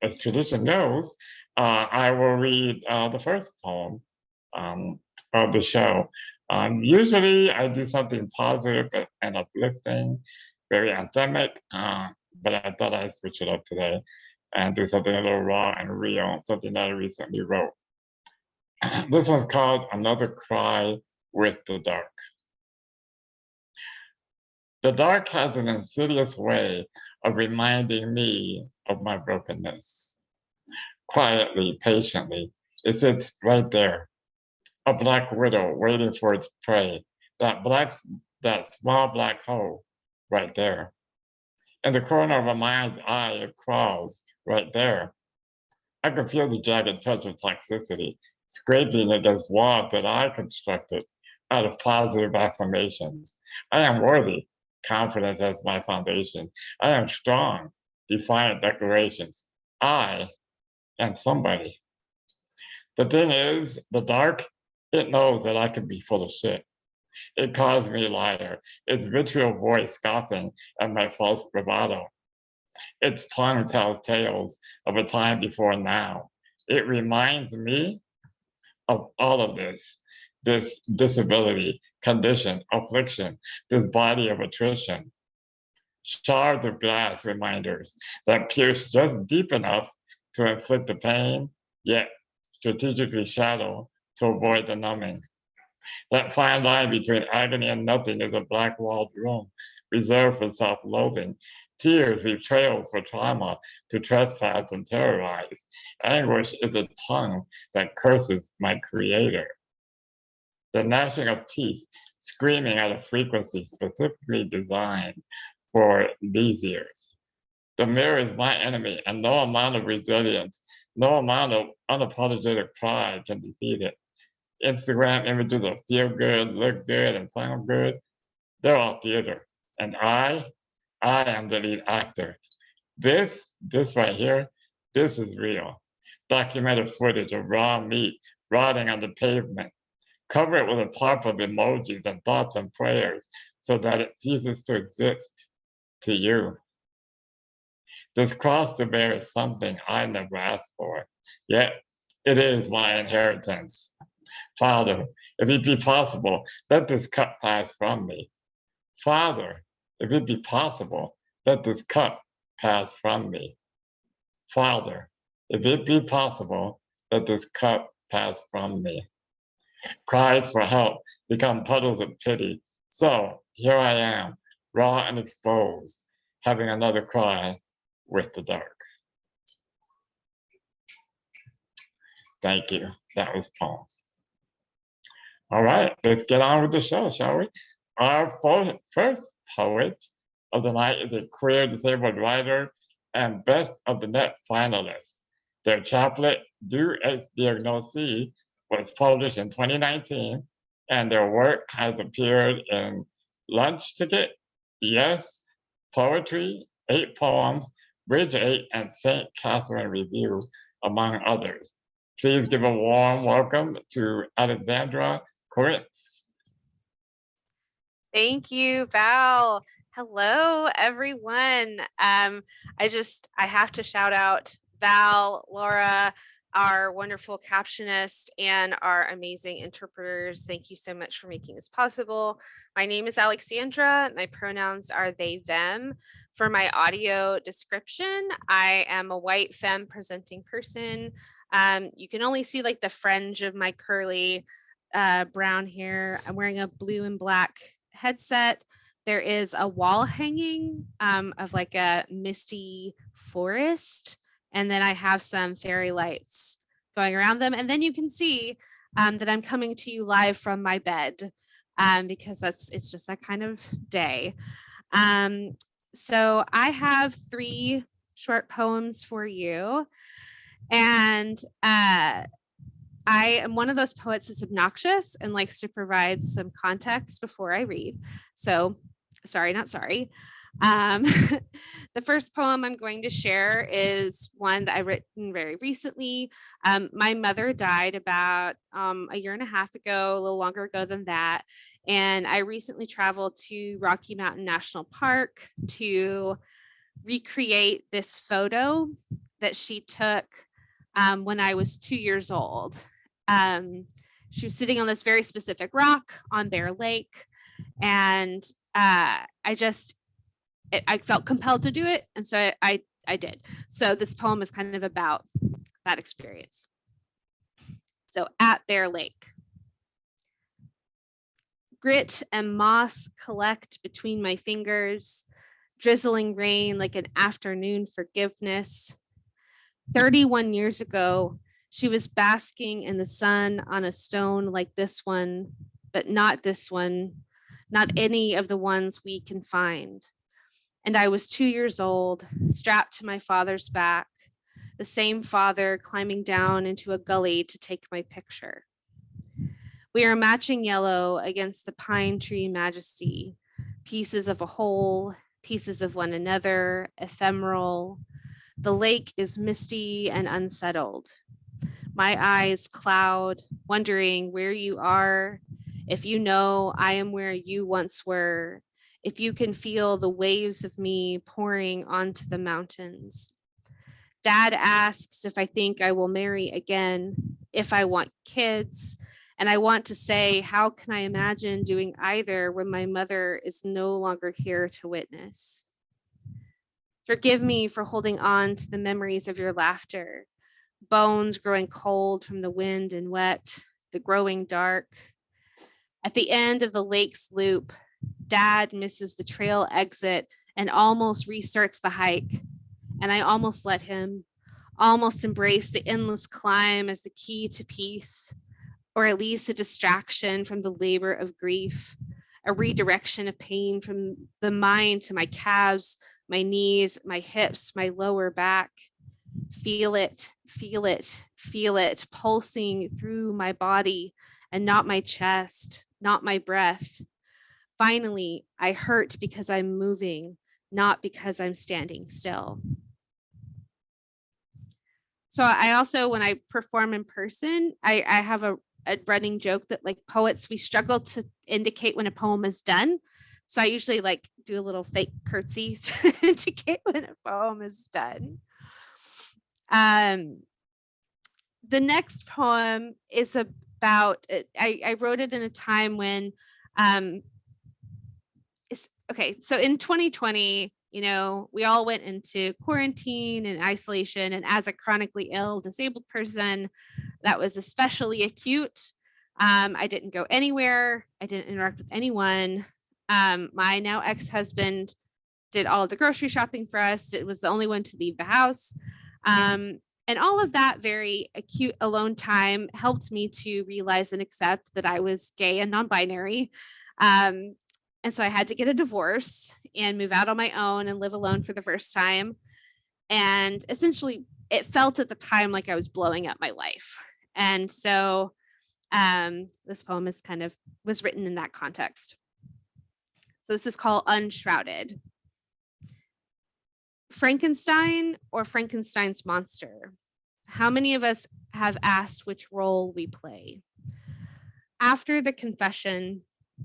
as tradition goes, I will read the first poem of the show. Usually I do something positive and uplifting, very anthemic, but I thought I'd switch it up today and do something a little raw and real, something that I recently wrote. This one's called Another Cry with the Dark. The dark has an insidious way of reminding me of my brokenness. Quietly, patiently, it sits right there, a black widow waiting for its prey, that small black hole right there. In the corner of a mind's eye, it crawls right there. I can feel the jagged touch of toxicity scraping against walls that I constructed out of positive affirmations. I am worthy, confidence as my foundation. I am strong, defiant declarations. I am somebody. The thing is, the dark, it knows that I can be full of shit. It calls me liar, its vitriol voice scoffing at my false bravado. Its tongue tells tales of a time before now. It reminds me of all of this disability, condition, affliction, this body of attrition. Shards of glass reminders that pierce just deep enough to inflict the pain, yet strategically shadow to avoid the numbing. That fine line between agony and nothing is a black-walled room reserved for self-loathing. Tears leave trails for trauma to trespass and terrorize. Anguish is a tongue that curses my creator. The gnashing of teeth, screaming at a frequency specifically designed for these ears. The mirror is my enemy, and no amount of resilience, no amount of unapologetic pride can defeat it. Instagram images of feel good, look good, and sound good, they're all theater. And I am the lead actor. This right here, this is real. Documented footage of raw meat rotting on the pavement. Cover it with a tarp of emojis and thoughts and prayers so that it ceases to exist to you. This cross to bear is something I never asked for, yet it is my inheritance. Father, if it be possible, let this cup pass from me. Father, if it be possible, let this cup pass from me. Father, if it be possible, let this cup pass from me. Cries for help become puddles of pity. So here I am, raw and exposed, having another cry with the dark. Thank you. That was poem. All right, let's get on with the show, shall we? Our first poet of the night is a queer disabled writer and Best of the Net finalist. Their chaplet, Do Ex Diagnosi, was published in 2019, and their work has appeared in Lunch Ticket, Yes, Poetry, 8 Poems, Bridge 8, and St. Catherine Review, among others. Please give a warm welcome to Alexandra, Corinth. Thank you, Val. Hello, everyone. I have to shout out Val, Laura, our wonderful captionist, and our amazing interpreters. Thank you so much for making this possible. My name is Alexandra. My pronouns are they, them. For my audio description, I am a white femme presenting person. You can only see like the fringe of my curly brown hair. I'm wearing a blue and black headset. There is a wall hanging of like a misty forest. And then I have some fairy lights going around them. And then you can see that I'm coming to you live from my bed because it's just that kind of day. So I have 3 short poems for you. And I am one of those poets that's obnoxious and likes to provide some context before I read. So sorry, not sorry. The first poem I'm going to share is one that I've written very recently. My mother died about a year and a half ago, a little longer ago than that. And I recently traveled to Rocky Mountain National Park to recreate this photo that she took when I was 2 years old. She was sitting on this very specific rock on Bear Lake, and I felt compelled to do it, and so I did. So this poem is kind of about that experience. So at Bear Lake. Grit and moss collect between my fingers, drizzling rain like an afternoon forgiveness. 31 years ago, she was basking in the sun on a stone like this one, but not this one, not any of the ones we can find. And I was 2 years old, strapped to my father's back, the same father climbing down into a gully to take my picture. We are matching yellow against the pine tree majesty, pieces of a whole, pieces of one another, ephemeral. The lake is misty and unsettled. My eyes cloud, wondering where you are, if you know I am where you once were, if you can feel the waves of me pouring onto the mountains. Dad asks if I think I will marry again, if I want kids, and I want to say, how can I imagine doing either when my mother is no longer here to witness? Forgive me for holding on to the memories of your laughter, bones growing cold from the wind and wet, the growing dark. At the end of the lake's loop, Dad misses the trail exit and almost restarts the hike. And I almost let him, almost embrace the endless climb as the key to peace, or at least a distraction from the labor of grief, a redirection of pain from the mind to my calves, my knees, my hips, my lower back. Feel it, feel it, feel it pulsing through my body and not my chest, not my breath. Finally, I hurt because I'm moving, not because I'm standing still. So I also, when I perform in person, I have a running joke that like poets, we struggle to indicate when a poem is done. So I usually like do a little fake curtsy to indicate when a poem is done. The next poem is about, I wrote it in a time when, okay, so in 2020, you know, we all went into quarantine and isolation, and as a chronically ill, disabled person, that was especially acute. I didn't go anywhere. I didn't interact with anyone. My now ex-husband did all of the grocery shopping for us. It was the only one to leave the house. And all of that very acute alone time helped me to realize and accept that I was gay and non-binary. And so I had to get a divorce and move out on my own and live alone for the first time. And essentially, it felt at the time like I was blowing up my life. And so this poem is was written in that context. So this is called Unshrouded. Frankenstein or Frankenstein's monster? How many of us have asked which role we play? After the confession,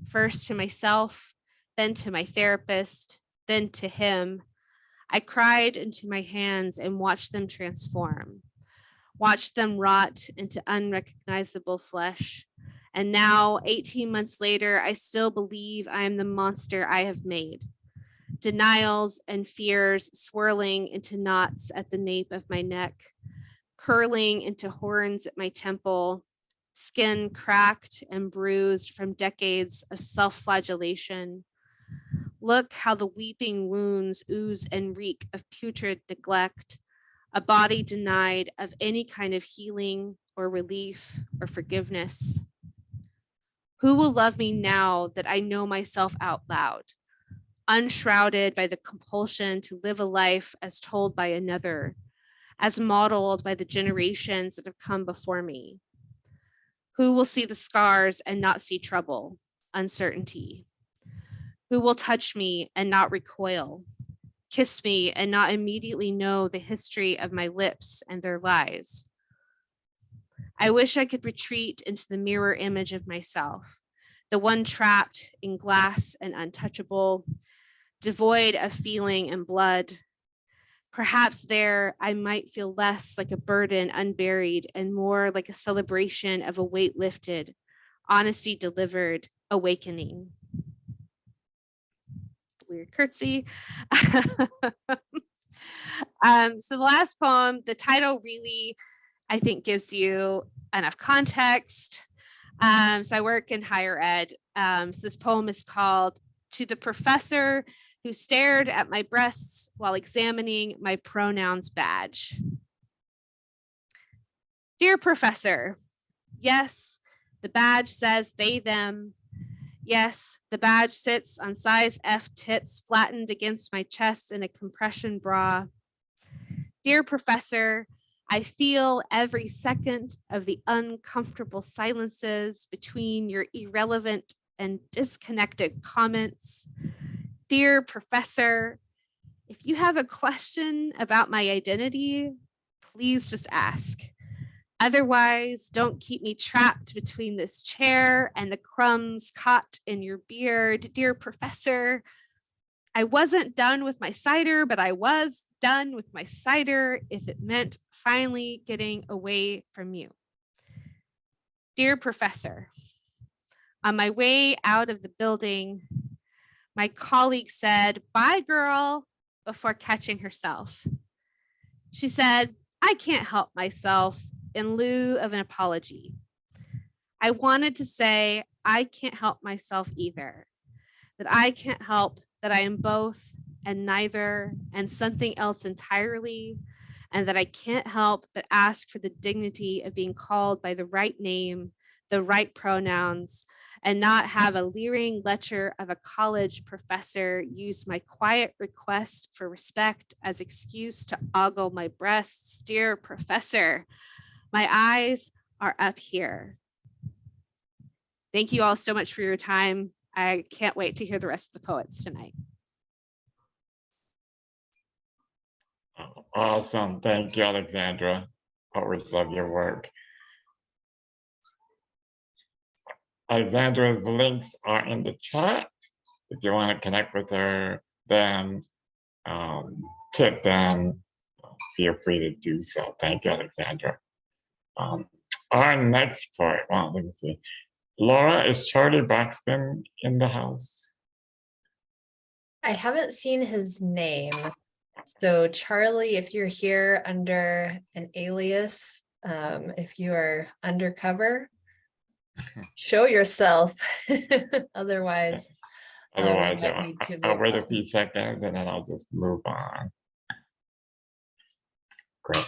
first to myself, then to my therapist, then to him, I cried into my hands and watched them transform, watched them rot into unrecognizable flesh. And now, 18 months later, I still believe I am the monster I have made. Denials and fears swirling into knots at the nape of my neck, curling into horns at my temple, skin cracked and bruised from decades of self-flagellation. Look how the weeping wounds ooze and reek of putrid neglect, a body denied of any kind of healing or relief or forgiveness. Who will love me now that I know myself out loud, unshrouded by the compulsion to live a life as told by another, as modeled by the generations that have come before me? Who will see the scars and not see trouble, uncertainty? Who will touch me and not recoil, kiss me and not immediately know the history of my lips and their lies? I wish I could retreat into the mirror image of myself, the one trapped in glass and untouchable, devoid of feeling and blood, Perhaps there I might feel less like a burden unburied and more like a celebration of a weight lifted, honesty delivered, awakening. Weird curtsy. So the last poem, the title really, I think, gives you enough context. So I work in higher ed. So this poem is called "To the Professor Who Stared at My Breasts While Examining My Pronouns Badge." Dear Professor, yes, the badge says they, them. Yes, the badge sits on size F tits flattened against my chest in a compression bra. Dear Professor, I feel every second of the uncomfortable silences between your irrelevant and disconnected comments. Dear Professor, if you have a question about my identity, please just ask. Otherwise, don't keep me trapped between this chair and the crumbs caught in your beard. Dear Professor, I wasn't done with my cider, but I was done with my cider if it meant finally getting away from you. Dear Professor, on my way out of the building, my colleague said, "Bye, girl," before catching herself. She said, "I can't help myself," in lieu of an apology. I wanted to say, I can't help myself either, that I can't help that I am both and neither and something else entirely, and that I can't help but ask for the dignity of being called by the right name, the right pronouns, and not have a leering lecture of a college professor use my quiet request for respect as excuse to ogle my breasts. Dear Professor, my eyes are up here. Thank you all so much for your time. I can't wait to hear the rest of the poets tonight. Awesome. Thank you, Alexandra. Always love your work. Alexandra's links are in the chat. If you want to connect with her, then tip them, feel free to do so. Thank you, Alexandra. Our next poet, well, let me see. Laura, is Charlie Braxton in the house? I haven't seen his name. So Charlie, if you're here under an alias, if you are undercover, show yourself. Otherwise, Yes. Otherwise, I'll wait a on. few seconds and then I'll just move on. Great.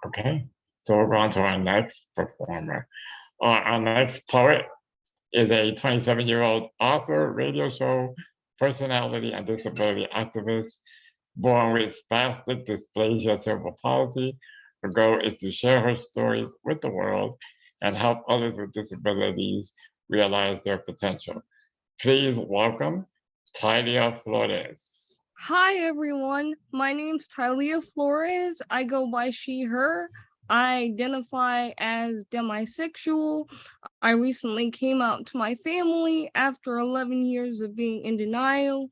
Okay. So we're on to our next performer. Our next poet is a 27-year-old author, radio show personality, and disability activist. Born with spastic dysplasia cerebral palsy, her goal is to share her stories with the world and help others with disabilities realize their potential. Please welcome Tylia Flores. Hi, everyone. My name's Tylia Flores. I go by she, her. I identify as demisexual. I recently came out to my family after 11 years of being in denial.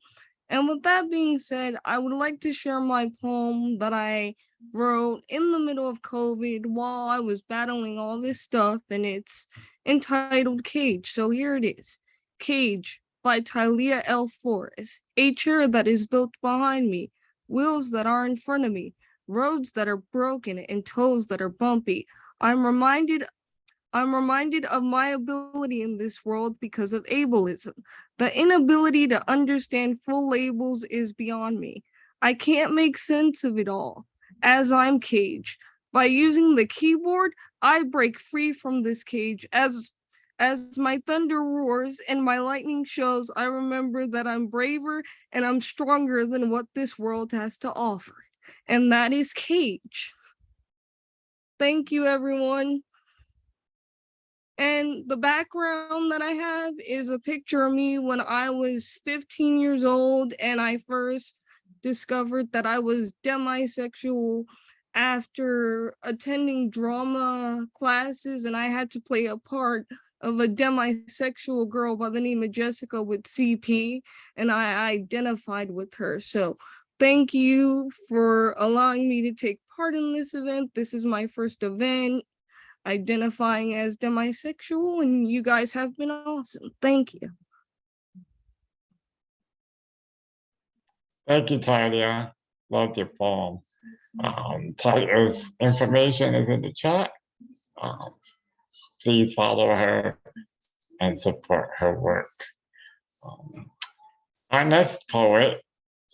And with that being said, I would like to share my poem that I wrote in the middle of COVID while I was battling all this stuff, and it's entitled Cage. So here it is. Cage by Tylia L. Flores. A chair that is built behind me, wheels that are in front of me, roads that are broken and toes that are bumpy. I'm reminded of my ability in this world because of ableism. The inability to understand full labels is beyond me. I can't make sense of it all, as I'm caged. By using the keyboard, I break free from this cage. As my thunder roars and my lightning shows, I remember that I'm braver and I'm stronger than what this world has to offer. And that is Cage. Thank you, everyone. And the background that I have is a picture of me when I was 15 years old and I first discovered that I was demisexual after attending drama classes, and I had to play a part of a demisexual girl by the name of Jessica with CP, and I identified with her. So thank you for allowing me to take part in this event. This is my first event identifying as demisexual, and you guys have been awesome. Thank you. Thank you, Tylia. Loved your poem. Tylia's information is in the chat. Please follow her and support her work. Our next poet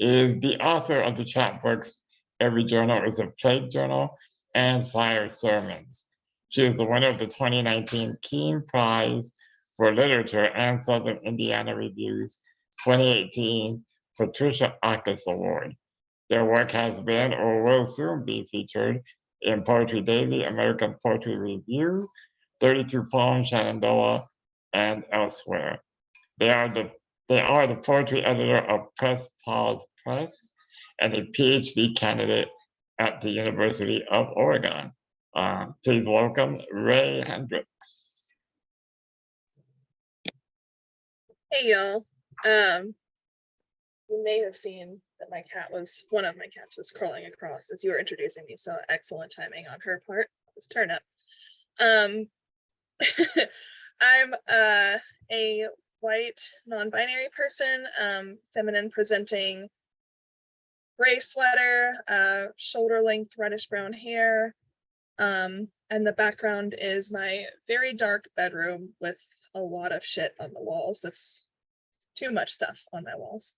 is the author of the chapbooks Every Journal is a Plague Journal and Fire Sermons. She is the winner of the 2019 Keene Prize for Literature and Southern Indiana Review's 2018 Patricia Akis Award. Their work has been or will soon be featured in Poetry Daily, American Poetry Review, 32 Poems, Shenandoah, and elsewhere. They are the poetry editor of Press Pause Press and a PhD candidate at the University of Oregon. Please welcome Raye Hendrix. Hey y'all. You may have seen that one of my cats was crawling across as you were introducing me, so excellent timing on her part. This turn up. I'm a white non-binary person, feminine presenting, gray sweater, shoulder length reddish brown hair, and the background is my very dark bedroom with a lot of shit on the walls. That's too much stuff on my walls.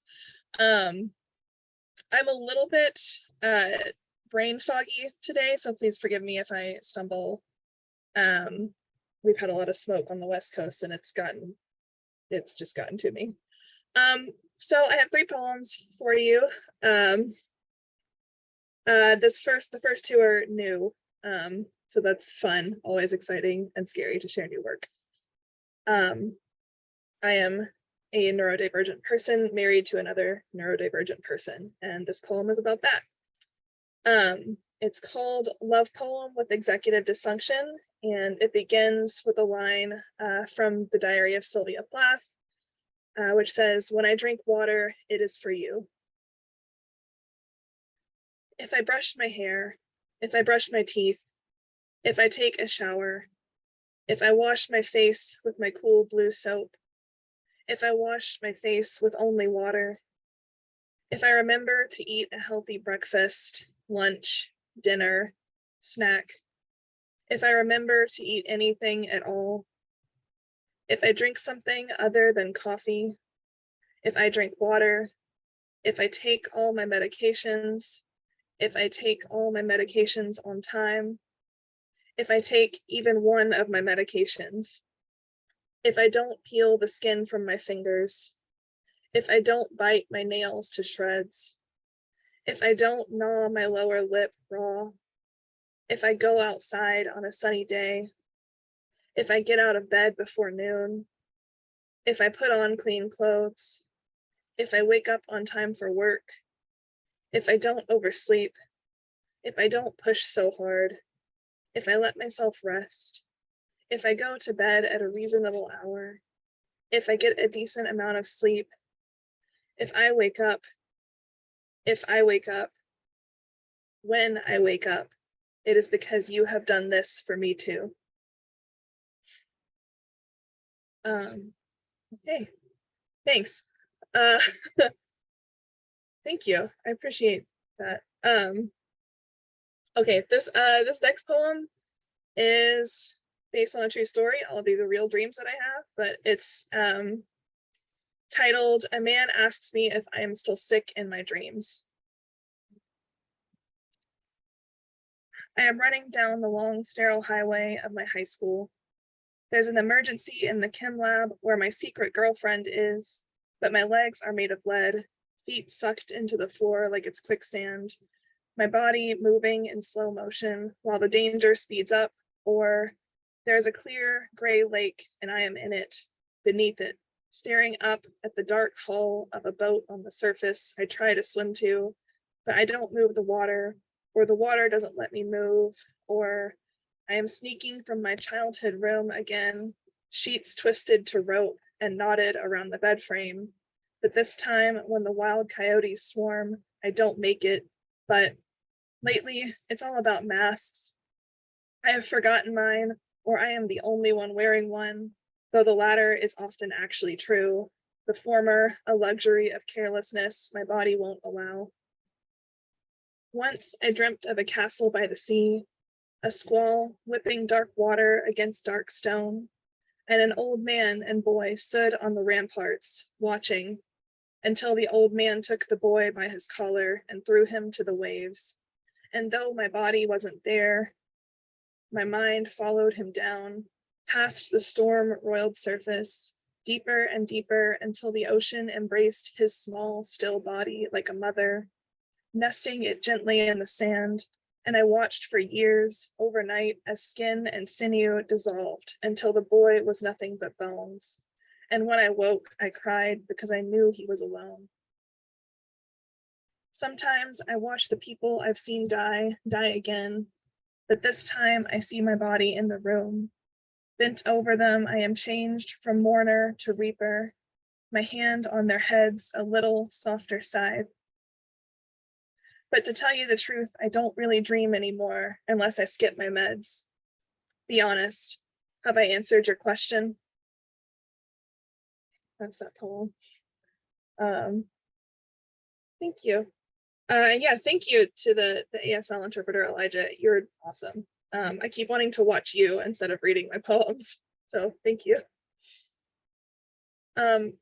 I'm a little bit brain foggy today, so please forgive me if I stumble. We've had a lot of smoke on the West Coast and it's just gotten to me. So I have 3 poems for you. The first 2 are new, so that's fun, always exciting and scary to share new work. I am a neurodivergent person married to another neurodivergent person, and this poem is about that. It's called Love Poem with Executive Dysfunction, and it begins with a line from the Diary of Sylvia Plath, which says, "When I drink water, it is for you. If I brush my hair, if I brush my teeth, if I take a shower, if I wash my face with my cool blue soap, if I wash my face with only water, if I remember to eat a healthy breakfast, lunch, dinner, snack, if I remember to eat anything at all, if I drink something other than coffee, if I drink water, if I take all my medications, if I take all my medications on time, if I take even one of my medications, if I don't peel the skin from my fingers, if I don't bite my nails to shreds, if I don't gnaw my lower lip raw, if I go outside on a sunny day, if I get out of bed before noon, if I put on clean clothes, if I wake up on time for work, if I don't oversleep, if I don't push so hard, if I let myself rest, if I go to bed at a reasonable hour, if I get a decent amount of sleep, if I wake up, when I wake up, it is because you have done this for me too." Okay, thanks. Thank you, I appreciate that. Okay, this next poem is based on a true story. All of these are real dreams that I have, but it's titled, "A Man Asks Me If I Am Still Sick in My Dreams." I am running down the long, sterile highway of my high school. There's an emergency in the chem lab where my secret girlfriend is, but my legs are made of lead, feet sucked into the floor like it's quicksand, my body moving in slow motion while the danger speeds up, or there's a clear gray lake and I am in it, beneath it, staring up at the dark hull of a boat on the surface I try to swim to, but I don't move the water, or the water doesn't let me move, or I am sneaking from my childhood room again, sheets twisted to rope and knotted around the bed frame. But this time, when the wild coyotes swarm, I don't make it, but lately it's all about masks. I have forgotten mine, or I am the only one wearing one, though the latter is often actually true. The former, a luxury of carelessness my body won't allow. Once I dreamt of a castle by the sea, a squall whipping dark water against dark stone, and an old man and boy stood on the ramparts, watching, until the old man took the boy by his collar and threw him to the waves. And though my body wasn't there, my mind followed him down, past the storm-roiled surface, deeper and deeper until the ocean embraced his small, still body like a mother, nesting it gently in the sand. And I watched for years, overnight, as skin and sinew dissolved until the boy was nothing but bones. And when I woke, I cried because I knew he was alone. Sometimes I watch the people I've seen die again, but this time I see my body in the room. Bent over them, I am changed from mourner to reaper, my hand on their heads a little softer side. But to tell you the truth, I don't really dream anymore unless I skip my meds. Be honest, have I answered your question? That's that poem. Thank you. Yeah, thank you to the ASL interpreter, Elijah. You're awesome. I keep wanting to watch you instead of reading my poems, so thank you.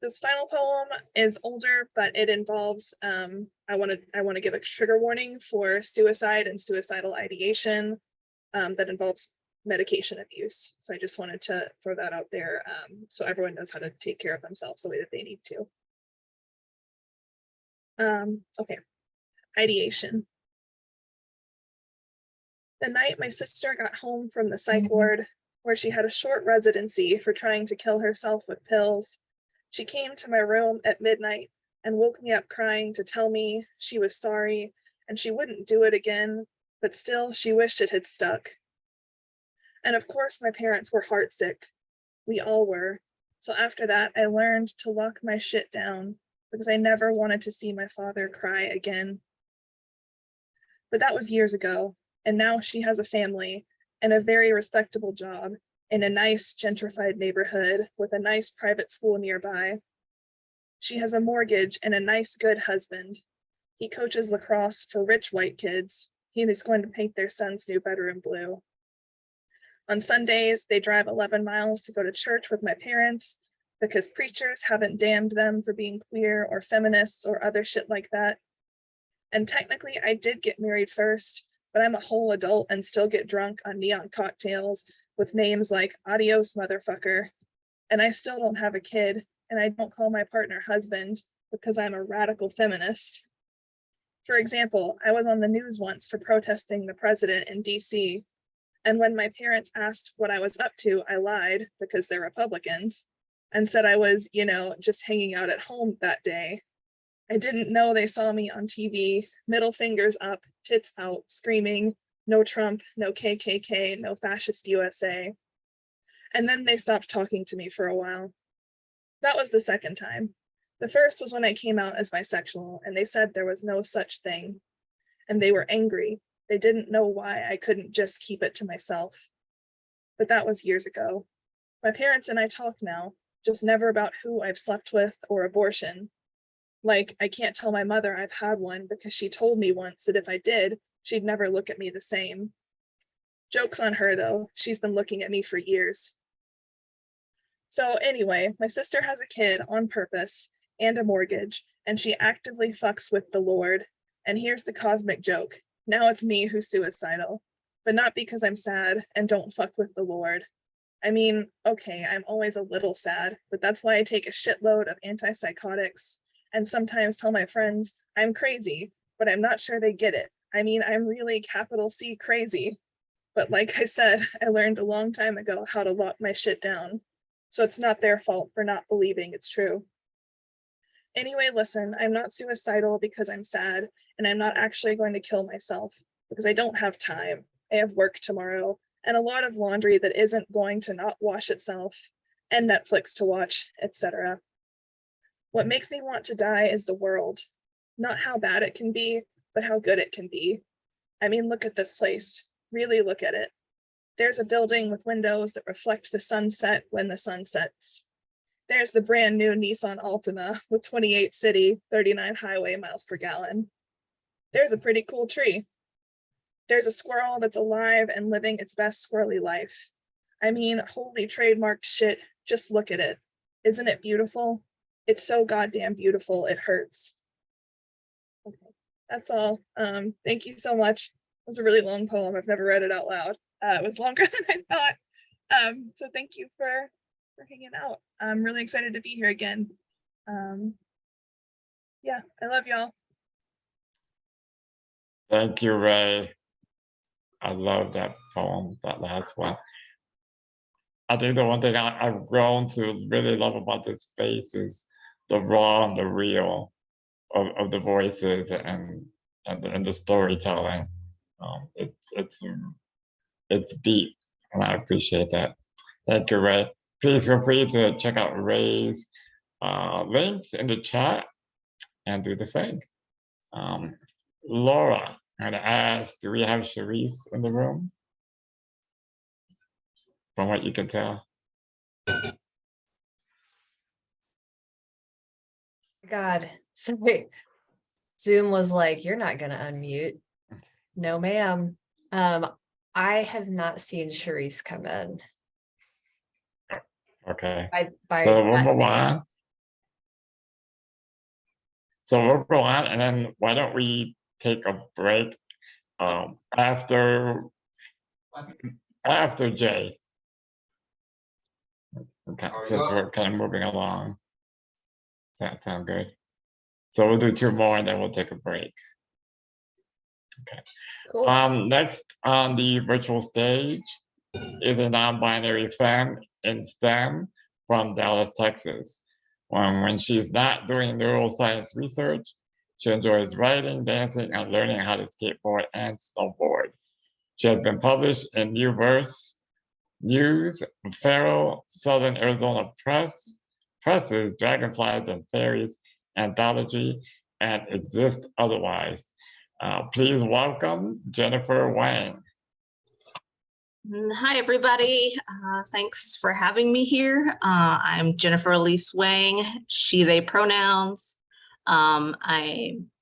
This final poem is older, but it involves, I want to give a trigger warning for suicide and suicidal ideation that involves medication abuse. So I just wanted to throw that out there so everyone knows how to take care of themselves the way that they need to. Okay, ideation. The night my sister got home from the psych ward, where she had a short residency for trying to kill herself with pills, she came to my room at midnight and woke me up crying to tell me she was sorry and she wouldn't do it again, but still she wished it had stuck. And of course my parents were heartsick. We all were. So after that, I learned to lock my shit down because I never wanted to see my father cry again. But that was years ago, and now she has a family and a very respectable job in a nice gentrified neighborhood with a nice private school nearby. She has a mortgage and a nice, good husband. He coaches lacrosse for rich white kids. He is going to paint their son's new bedroom blue. On Sundays, they drive 11 miles to go to church with my parents because preachers haven't damned them for being queer or feminists or other shit like that. And technically, I did get married first, but I'm a whole adult and still get drunk on neon cocktails with names like adios motherfucker. And I still don't have a kid, and I don't call my partner husband because I'm a radical feminist. For example, I was on the news once for protesting the president in DC. And when my parents asked what I was up to, I lied because they're Republicans and said I was, just hanging out at home that day. I didn't know they saw me on TV, middle fingers up, tits out, screaming, no Trump, no KKK, no fascist USA. And then they stopped talking to me for a while. That was the second time. The first was when I came out as bisexual and they said there was no such thing. And they were angry. They didn't know why I couldn't just keep it to myself. But that was years ago. My parents and I talk now, just never about who I've slept with or abortion. Like, I can't tell my mother I've had one because she told me once that if I did, she'd never look at me the same. Joke's on her though, she's been looking at me for years. So anyway, my sister has a kid on purpose and a mortgage, and she actively fucks with the Lord. And here's the cosmic joke. Now it's me who's suicidal, but not because I'm sad and don't fuck with the Lord. I mean, okay, I'm always a little sad, but that's why I take a shitload of antipsychotics and sometimes tell my friends I'm crazy, but I'm not sure they get it. I mean, I'm really capital C crazy. But like I said, I learned a long time ago how to lock my shit down. So it's not their fault for not believing it's true. Anyway, listen, I'm not suicidal because I'm sad, and I'm not actually going to kill myself because I don't have time. I have work tomorrow and a lot of laundry that isn't going to not wash itself, and Netflix to watch, etc. What makes me want to die is the world. Not how bad it can be, but how good it can be. I mean, look at this place. Really look at it. There's a building with windows that reflect the sunset when the sun sets. There's the brand new Nissan Altima with 28 city, 39 highway miles per gallon. There's a pretty cool tree. There's a squirrel that's alive and living its best squirrely life. I mean, holy trademarked shit, just look at it. Isn't it beautiful? It's so goddamn beautiful, it hurts. Okay, that's all. Thank you so much. It was a really long poem. I've never read it out loud. It was longer than I thought. So thank you for hanging out. I'm really excited to be here again. Yeah, I love y'all. Thank you, Raye. I love that poem, that last one. I think the one thing I've grown to really love about this space is the raw and the real of the voices and the storytelling. It's deep, and I appreciate that. Thank you, Raye. Please feel free to check out Raye's links in the chat and do the same. Laura, I'm gonna ask, do we have Charisse in the room? From what you can tell. God, sorry. Zoom was like, you're not gonna unmute. No, ma'am. I have not seen Charisse come in. Okay. By So we'll that move name. on. So we'll go on, and then why don't we take a break after Jay? Okay, since we're kind of moving along. That sounds good. So we'll do 2 more, and then we'll take a break. Okay. Cool. Next on the virtual stage is a non-binary femme in STEM from Dallas, Texas. When she's not doing neuroscience research, she enjoys writing, dancing, and learning how to skateboard and snowboard. She has been published in New Verse, News, Feral, Southern Arizona Presses, Dragonflies and Fairies, Anthology, and Exist Otherwise. Please welcome Jennifer Wang. Hi, everybody. Thanks for having me here. I'm Jennifer Elise Wang, she, they pronouns. I'm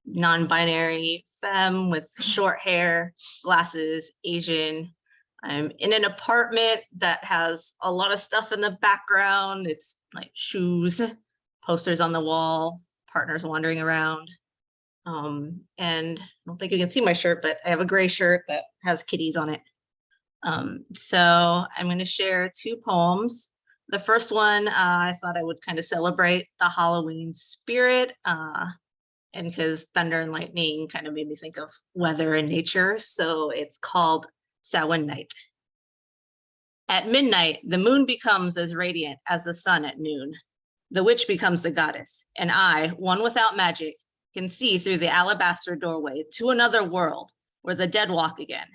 non-binary femme with short hair, glasses, Asian. I'm in an apartment that has a lot of stuff in the background. It's like shoes, posters on the wall, partners wandering around. And I don't think you can see my shirt, but I have a gray shirt that has kitties on it. So I'm going to share 2 poems. The first one, I thought I would kind of celebrate the Halloween spirit, and because thunder and lightning kind of made me think of weather and nature. So it's called Samhain Night. At midnight, the moon becomes as radiant as the sun at noon. The witch becomes the goddess, and I, one without magic, can see through the alabaster doorway to another world where the dead walk again.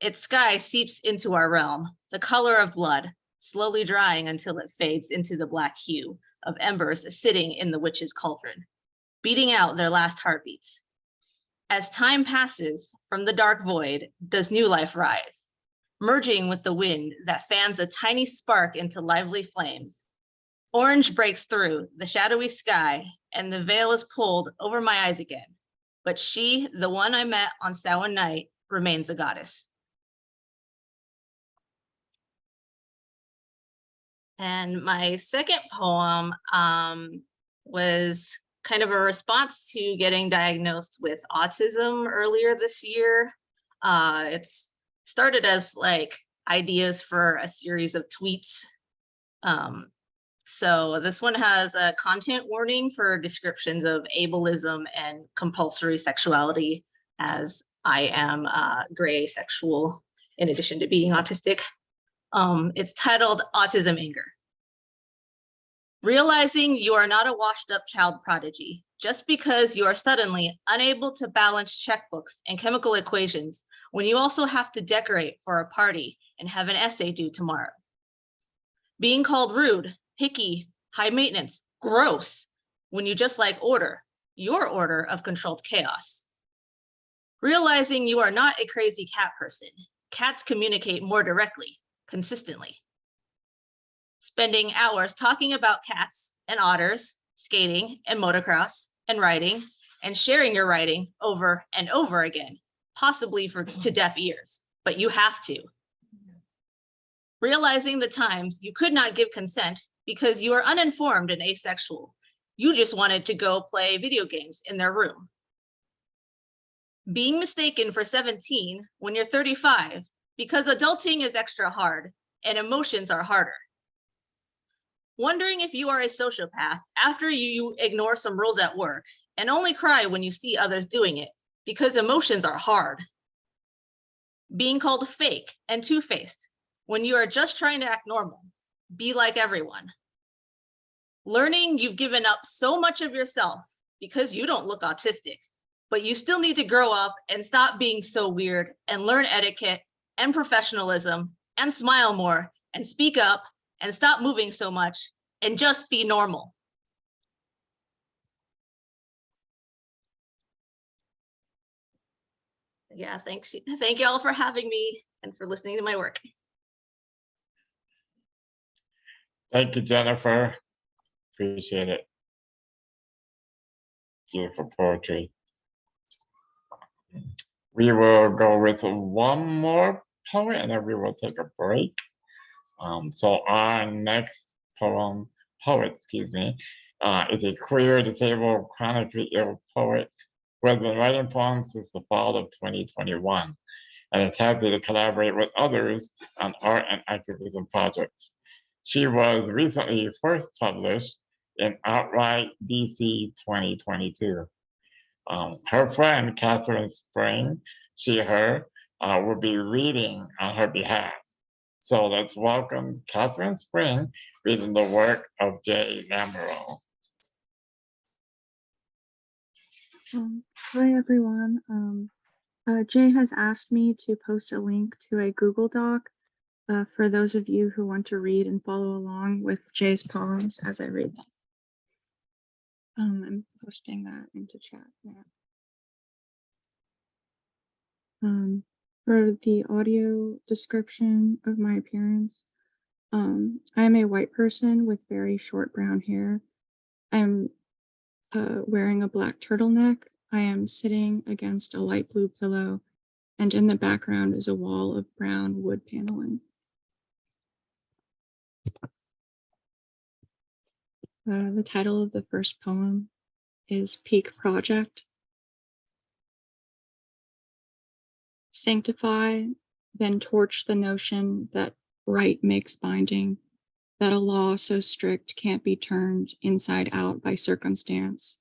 Its sky seeps into our realm, the color of blood, slowly drying until it fades into the black hue of embers sitting in the witch's cauldron, beating out their last heartbeats. As time passes, from the dark void does new life rise, merging with the wind that fans a tiny spark into lively flames. Orange breaks through the shadowy sky, and the veil is pulled over my eyes again. But she, the one I met on Samhain night, remains a goddess. And my second poem was kind of a response to getting diagnosed with autism earlier this year. It's started as like ideas for a series of tweets. So this one has a content warning for descriptions of ableism and compulsory sexuality, as I am gray sexual in addition to being autistic. It's titled Autism Anger. Realizing you are not a washed up child prodigy, just because you are suddenly unable to balance checkbooks and chemical equations when you also have to decorate for a party and have an essay due tomorrow. Being called rude, picky, high maintenance, gross, when you just like order, your order of controlled chaos. Realizing you are not a crazy cat person. Cats communicate more directly, consistently. Spending hours talking about cats and otters, skating and motocross and writing, and sharing your writing over and over again, possibly to deaf ears, but you have to. Realizing the times you could not give consent because you are uninformed and asexual. You just wanted to go play video games in their room. Being mistaken for 17 when you're 35 because adulting is extra hard and emotions are harder. Wondering if you are a sociopath after you ignore some rules at work and only cry when you see others doing it because emotions are hard. Being called fake and two-faced when you are just trying to act normal, be like everyone. Learning you've given up so much of yourself because you don't look autistic, but you still need to grow up and stop being so weird and learn etiquette and professionalism and smile more and speak up and stop moving so much and just be normal. Yeah, thanks. Thank you all for having me and for listening to my work. Thank you, Jennifer. Appreciate it. Beautiful poetry. We will go with one more poet and then we will take a break. So our next poet, is a queer, disabled, chronically ill poet who has been writing poems since the fall of 2021 and is happy to collaborate with others on art and activism projects. She was recently first published in Outright DC 2022. Her friend, Catherine Spring, her, will be reading on her behalf. So let's welcome Catherine Spring reading the work of Jay Lamoureux. Hi, everyone. Jay has asked me to post a link to a Google Doc for those of you who want to read and follow along with Jay's poems as I read them. I'm posting that into chat now. For the audio description of my appearance, I am a white person with very short brown hair. I'm wearing a black turtleneck. I am sitting against a light blue pillow, and in the background is a wall of brown wood paneling. The title of the first poem is Peak Project. Sanctify, then torch the notion that right makes binding, that a law so strict can't be turned inside out by circumstance.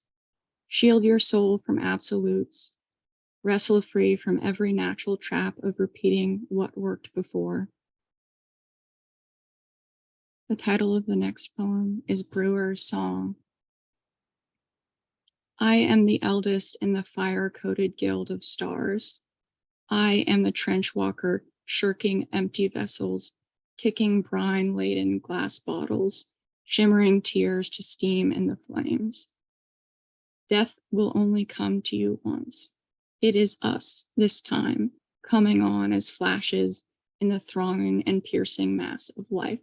Shield your soul from absolutes, wrestle free from every natural trap of repeating what worked before. The title of the next poem is Brewer's Song. I am the eldest in the fire-coated guild of stars. I am the trench walker shirking empty vessels, kicking brine-laden glass bottles, shimmering tears to steam in the flames. Death will only come to you once. It is us, this time, coming on as flashes in the thronging and piercing mass of life.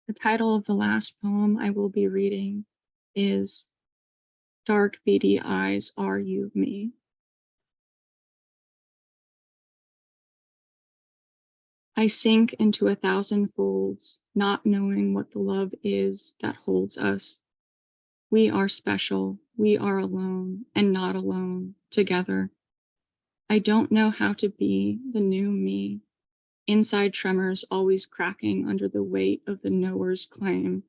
The title of the last poem I will be reading is Dark Beady Eyes, Are You Me? I sink into 1,000 folds, not knowing what the love is that holds us. We are special, we are alone, and not alone, together. I don't know how to be the new me. Inside tremors always cracking under the weight of the knower's claim.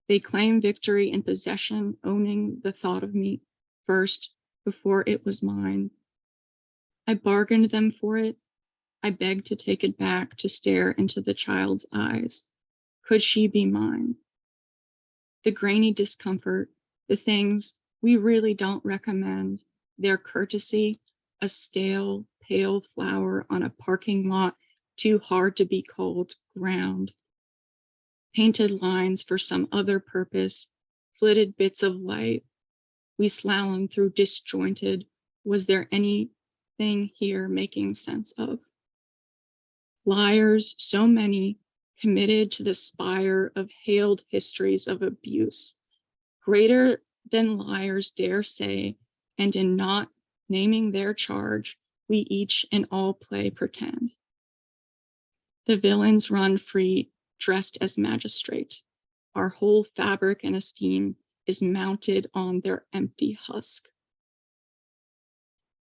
They claim victory in possession, owning the thought of me first before it was mine. I bargained them for it. I begged to take it back to stare into the child's eyes. Could she be mine? The grainy discomfort, the things we really don't recommend, their courtesy, a stale, pale flower on a parking lot too hard to be called ground. painted lines for some other purpose, flitted bits of light. We slalom through disjointed, was there anything here making sense of? Liars, so many, committed to the spire of hailed histories of abuse, greater than liars dare say, and in not naming their charge, we each and all play pretend. The villains run free, dressed as magistrate. Our whole fabric and esteem is mounted on their empty husk.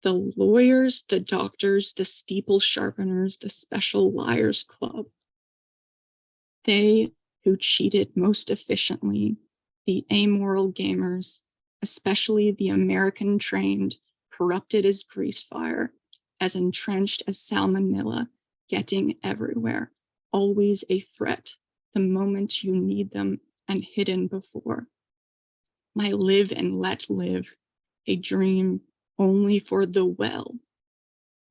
The lawyers, the doctors, the steeple sharpeners, the special liars club. They who cheated most efficiently, the amoral gamers, especially the American trained, corrupted as grease fire, as entrenched as salmonella, getting everywhere, always a threat the moment you need them and hidden before. My live and let live, a dream only for the well,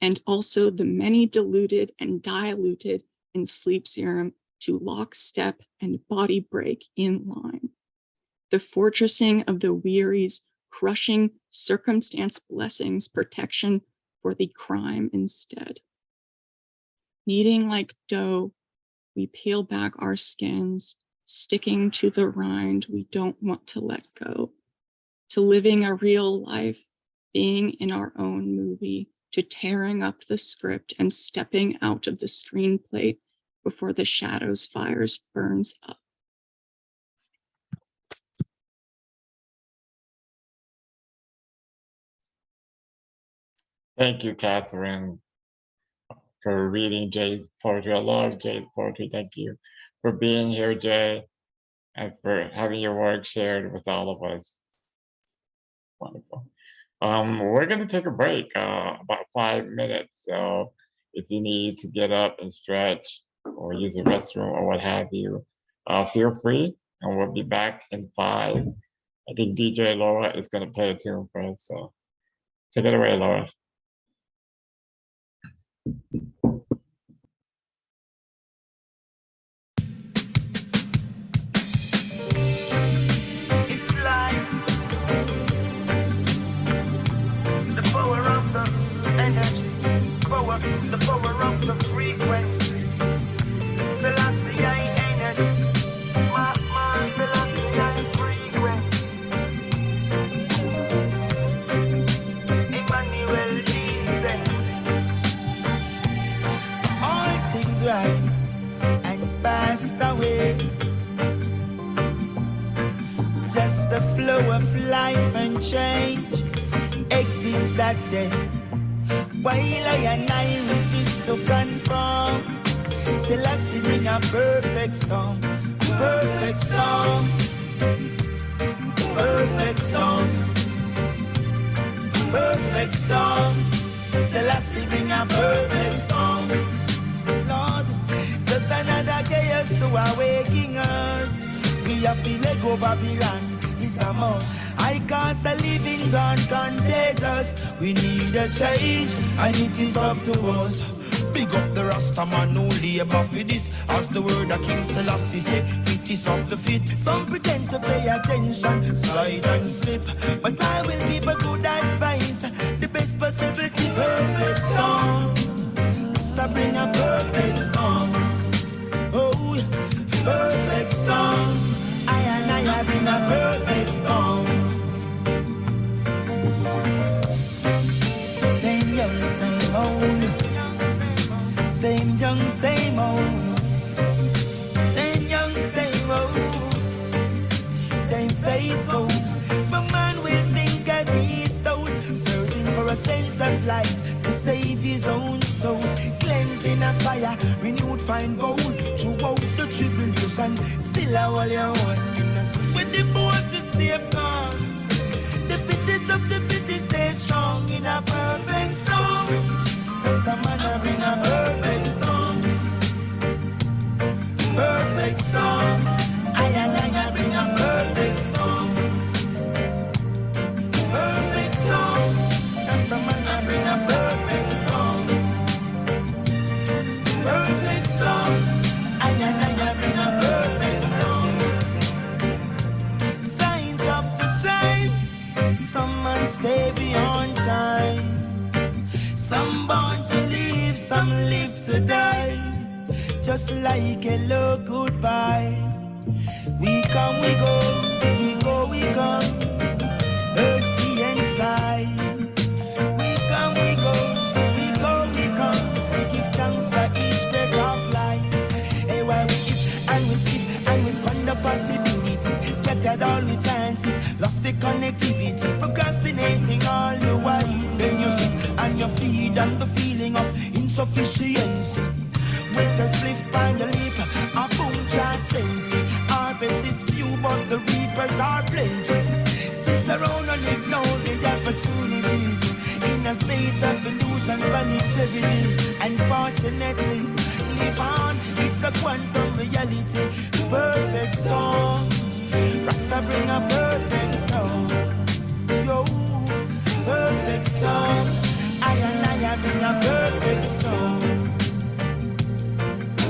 and also the many diluted and diluted in sleep serum to lockstep and body break in line. The fortressing of the wearies, crushing circumstance blessings, protection for the crime instead. Kneading like dough, we peel back our skins, sticking to the rind we don't want to let go, to living a real life, being in our own movie, to tearing up the script and stepping out of the screenplay before the shadows fires burns up. Thank you, Catherine, for reading Jay's poetry. I love Jay's poetry. Thank you for being here, Jay, and for having your work shared with all of us. Wonderful. We're going to take a break, about 5 minutes. So if you need to get up and stretch or use the restroom or what have you, feel free, and we'll be back in 5. I think DJ Laura is going to play a tune for us. So take it away, Laura. It's life. The power of the energy. The power of the frequency. Celestial energy. Celestial frequency. Emmanuel Jesus. All things rise and passed away. Just the flow of life and change exists that day. While I and I resist to conform, still I see bring a perfect storm, perfect storm, perfect storm, perfect storm. Still I see bring a perfect storm. Lord, just another chaos to awaken us. We have to let go Babylon, it's a must. I cast a living God contagious. We need a change, and it is up to us. Big up the Rasta man who labor for this. As the word of King Selassie say, fit is of the fit. Some pretend to pay attention, slide and slip, but I will give a good advice. The best possibility, perfect storm. Must bring a perfect storm. Oh, perfect storm. I bring a perfect storm. Same young, same old. Same young, same old. Same young, same old. Same face gold. For man will think as he's told, searching for a sense of life to save his own soul. Cleansing a fire, renewed fine gold. Throughout the tribulation, still a wall your one. When the bosses stay firm, the fittest of the fittest stay strong in a perfect storm. That's the man I bring a perfect storm. Perfect storm. I bring a perfect storm. Perfect storm. That's the man I bring a perfect storm. Perfect storm. I bring a perfect storm. Some born to live, some live to die. Just like hello, goodbye. We come, we go, we go, we come. Earth, sea, and sky. We come, we go, we go, we come. Give thanks for each breath of life. Hey, why we skip and we skip and we squander possibilities. Scattered all with chances, lost the connectivity. Procrastinating all the while. Then you sit and you feed on the feeling of insufficiency. With a spliff on your lip, a boom just sense. Harvest is few, but the reapers are plenty. Sit around and ignore the opportunities. In a state of illusion, vanity. Unfortunately, live on, it's a quantum reality. Perfect storm. Rasta bring a perfect storm. Yo, perfect storm. I bring a perfect storm.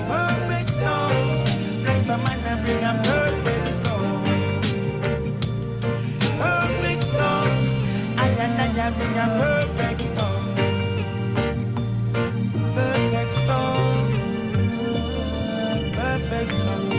Perfect storm. Rasta man, I bring a perfect storm. Perfect storm. I bring a perfect storm. Perfect storm. Perfect storm.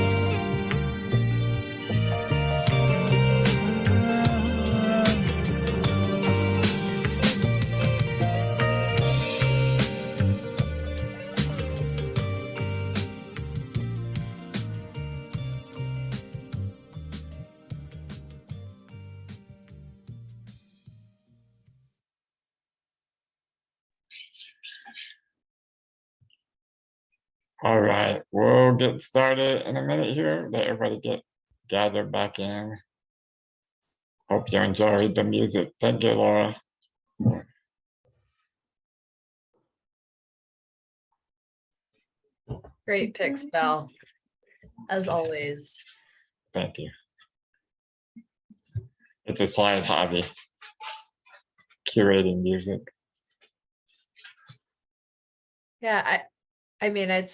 All right, we'll get started in a minute here. Let everybody get gathered back in. Hope you enjoyed the music. Thank you, Laura. Great picks, Val. As always. Thank you. It's a side hobby, curating music. Yeah, I mean,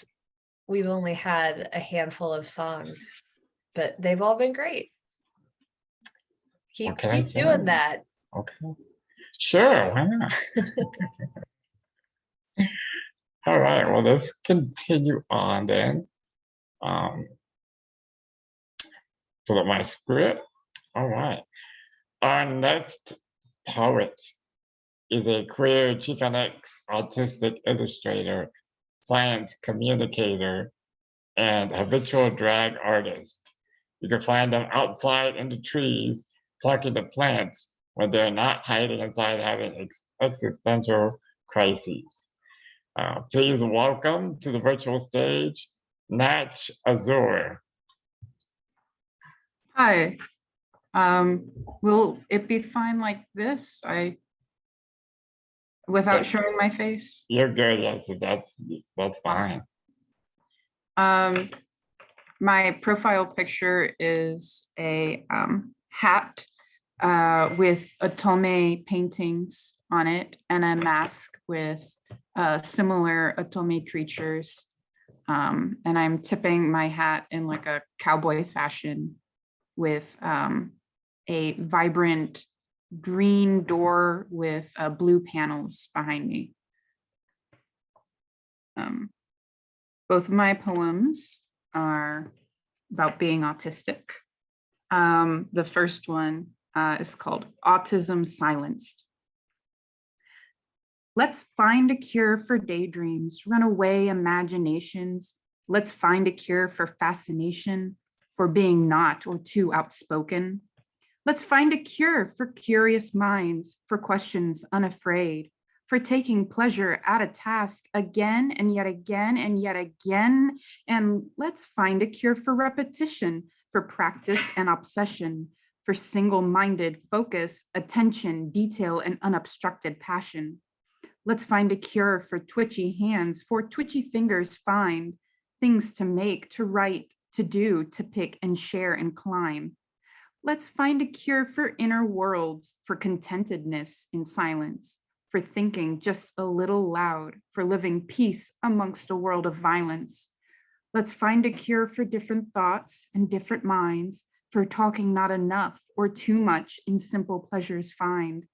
we've only had a handful of songs, but they've all been great. Keep doing that. Okay. Sure, why not? All right, well, let's continue on then. Pull up my script. All right. Our next poet is a queer Chicanx autistic illustrator, science communicator, and habitual drag artist. You can find them outside in the trees talking to plants when they're not hiding inside having existential crises. Please welcome to the virtual stage, Natch Azur. Hi. Will it be fine like this? Without showing my face? You're good, yes, that's fine. My profile picture is a hat with Otome paintings on it and a mask with similar Otome creatures. And I'm tipping my hat in like a cowboy fashion with a vibrant green door with blue panels behind me. Both of my poems are about being autistic. The first one is called Autism Silenced. Let's find a cure for daydreams, runaway imaginations. Let's find a cure for fascination, for being not or too outspoken. Let's find a cure for curious minds, for questions unafraid, for taking pleasure at a task again and yet again and yet again. And let's find a cure for repetition, for practice and obsession, for single-minded focus, attention, detail, and unobstructed passion. Let's find a cure for twitchy hands, for twitchy fingers find things to make, to write, to do, to pick and share and climb. Let's find a cure for inner worlds, for contentedness in silence, for thinking just a little loud, for living peace amongst a world of violence. Let's find a cure for different thoughts and different minds, for talking not enough or too much in simple pleasures find,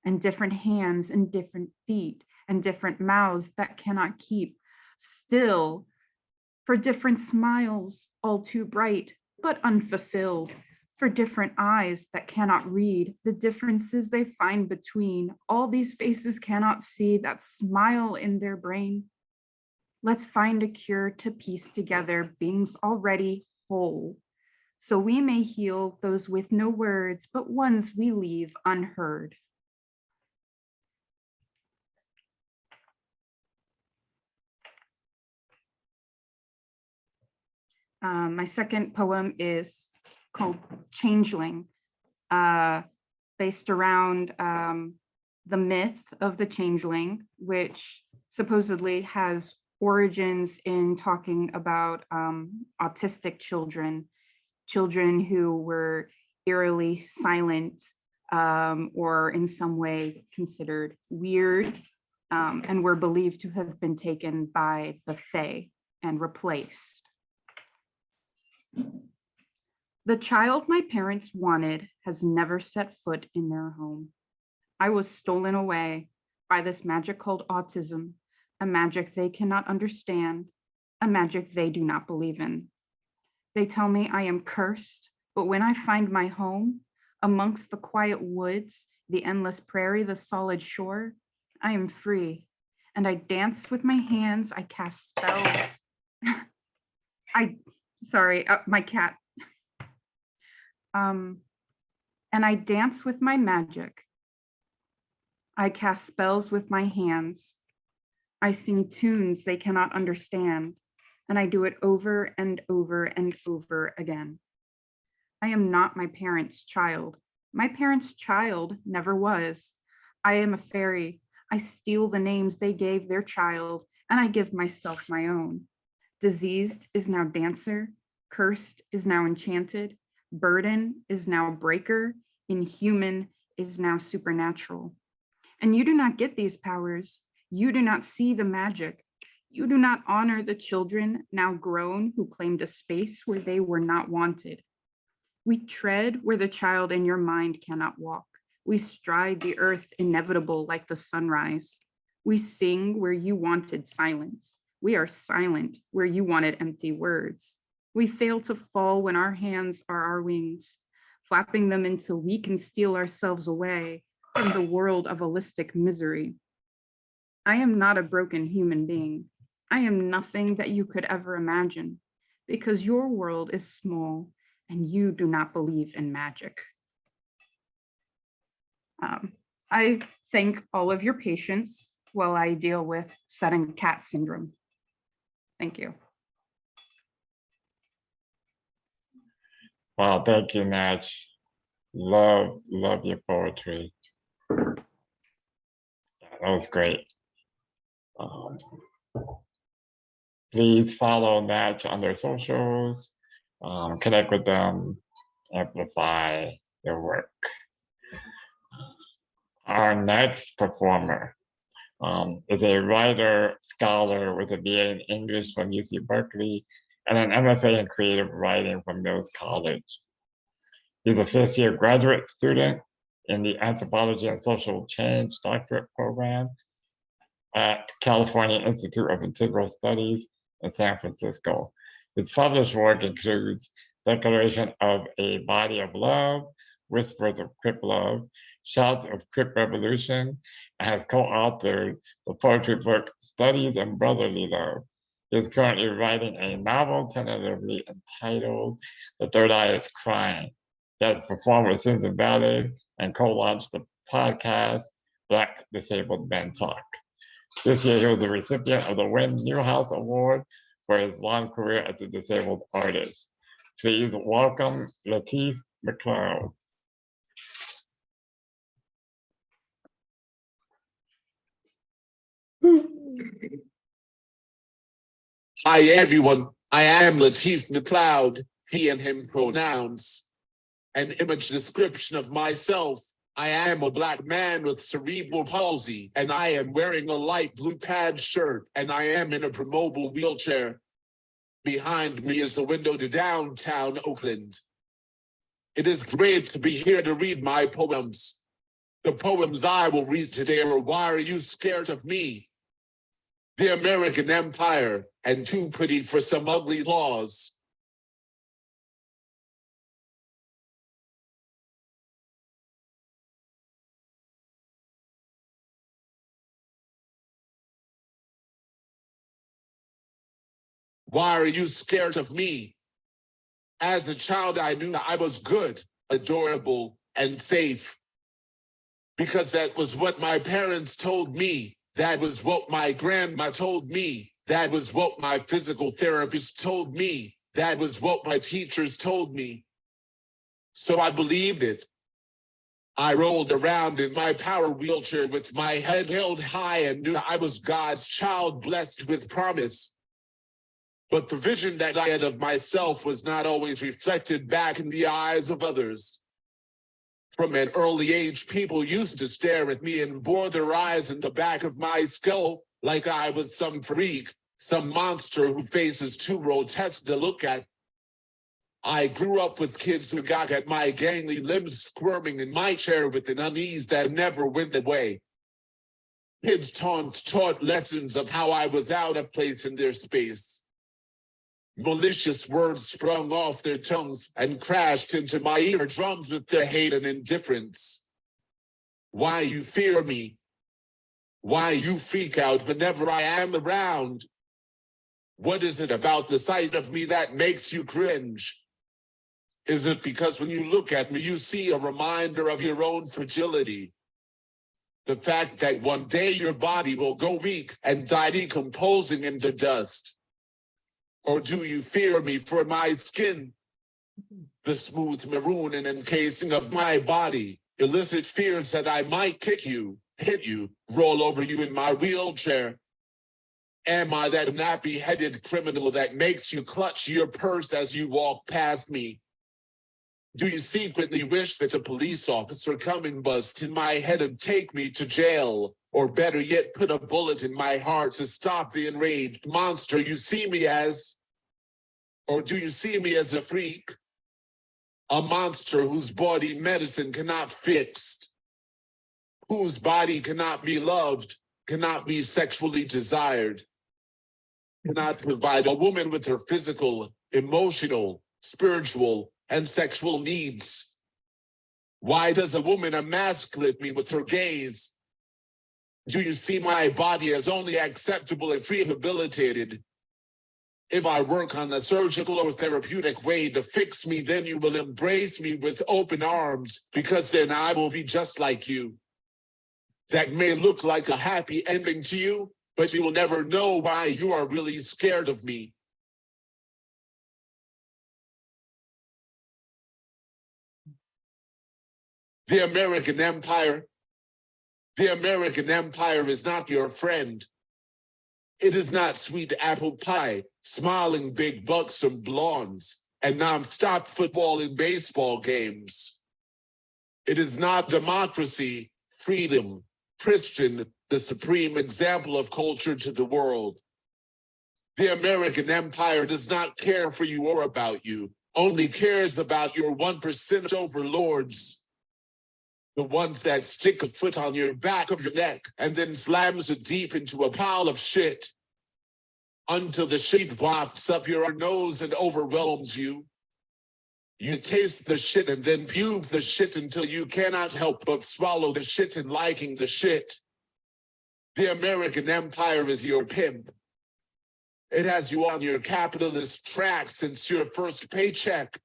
and different hands and different feet, and different mouths that cannot keep still, for different smiles, all too bright, but unfulfilled, for different eyes that cannot read the differences they find between. All these faces cannot see that smile in their brain. Let's find a cure to piece together beings already whole, so we may heal those with no words, but ones we leave unheard. My second poem is called Changeling, based around the myth of the changeling, which supposedly has origins in talking about autistic children who were eerily silent or in some way considered weird and were believed to have been taken by the Fae and replaced. The child my parents wanted has never set foot in their home. I was stolen away by this magic called autism, a magic they cannot understand, a magic they do not believe in. They tell me I am cursed, but when I find my home, amongst the quiet woods, the endless prairie, the solid shore, I am free, and I dance with my hands, I cast spells. My cat. And I dance with my magic. I cast spells with my hands. I sing tunes they cannot understand, and I do it over and over and over again. I am not my parents' child. My parents' child never was. I am a fairy. I steal the names they gave their child, and I give myself my own. Diseased is now dancer. Cursed is now enchanted. Burden is now breaker. Inhuman is now supernatural. And you do not get these powers. You do not see the magic. You do not honor the children now grown who claimed a space where they were not wanted. We tread where the child in your mind cannot walk. We stride the earth inevitable like the sunrise. We sing where you wanted silence. We are silent where you wanted empty words. We fail to fall when our hands are our wings, flapping them until we can steal ourselves away from the world of holistic misery. I am not a broken human being. I am nothing that you could ever imagine, because your world is small and you do not believe in magic. I thank all of your patience while I deal with sudden cat syndrome. Thank you. Wow, thank you, Natch. Love your poetry. Yeah, that was great. Please follow Natch on their socials, connect with them, amplify their work. Our next performer is a writer, scholar with a BA in English from UC Berkeley and an MFA in creative writing from Mills College. He's a fifth-year graduate student in the Anthropology and Social Change doctorate program at California Institute of Integral Studies in San Francisco. His published work includes Declaration of a Body of Love, Whispers of Crip Love, Shouts of Crip Revolution, and has co-authored the poetry book Studies in Brotherly Love. He is currently writing a novel tentatively entitled The Third Eye is Crying. He has performed with Susan Ballet and co-launched the podcast Black Disabled Men Talk. This year, he was the recipient of the Win Newhouse Award for his long career as a disabled artist. Please welcome Lateef McLeod. Hi, everyone. I am Lateef McLeod, he and him pronouns. An image description of myself. I am a Black man with cerebral palsy, and I am wearing a light blue pad shirt, and I am in a promobile wheelchair. Behind me is the window to downtown Oakland. It is great to be here to read my poems. The poems I will read today are Why Are You Scared of Me? The American Empire, and Too Pretty for Some Ugly Laws. Why are you scared of me? As a child, I knew I was good, adorable, and safe. Because that was what my parents told me. That was what my grandma told me. That was what my physical therapist told me. That was what my teachers told me. So I believed it. I rolled around in my power wheelchair with my head held high and knew I was God's child blessed with promise. But the vision that I had of myself was not always reflected back in the eyes of others. From an early age, people used to stare at me and bore their eyes in the back of my skull like I was some freak, some monster whose face is too grotesque to look at. I grew up with kids who got at my gangly limbs squirming in my chair with an unease that never went away. Kids taught lessons of how I was out of place in their space. Malicious words sprung off their tongues and crashed into my eardrums with their hate and indifference. Why you fear me? Why you freak out whenever I am around? What is it about the sight of me that makes you cringe? Is it because when you look at me, you see a reminder of your own fragility? The fact that one day your body will go weak and die decomposing into dust? Or do you fear me for my skin? The smooth maroon and encasing of my body, illicit fears that I might kick you, hit you, roll over you in my wheelchair. Am I that nappy-headed criminal that makes you clutch your purse as you walk past me? Do you secretly wish that a police officer come and bust in my head and take me to jail? Or better yet, put a bullet in my heart to stop the enraged monster you see me as? Or do you see me as a freak? A monster whose body medicine cannot fix, whose body cannot be loved, cannot be sexually desired, cannot provide a woman with her physical, emotional, spiritual, and sexual needs. Why does a woman emasculate me with her gaze? Do you see my body as only acceptable if rehabilitated? If I work on a surgical or therapeutic way to fix me, then you will embrace me with open arms, because then I will be just like you. That may look like a happy ending to you, but you will never know why you are really scared of me. The American Empire is not your friend. It is not sweet apple pie, smiling big bucks and blondes, and non-stop football and baseball games. It is not democracy, freedom, Christian, the supreme example of culture to the world. The American Empire does not care for you or about you, only cares about your 1% overlords. The ones that stick a foot on your back of your neck and then slams it deep into a pile of shit until the shit wafts up your nose and overwhelms you. You taste the shit and then puke the shit until you cannot help but swallow the shit and liking the shit. The American Empire is your pimp. It has you on your capitalist track since your first paycheck.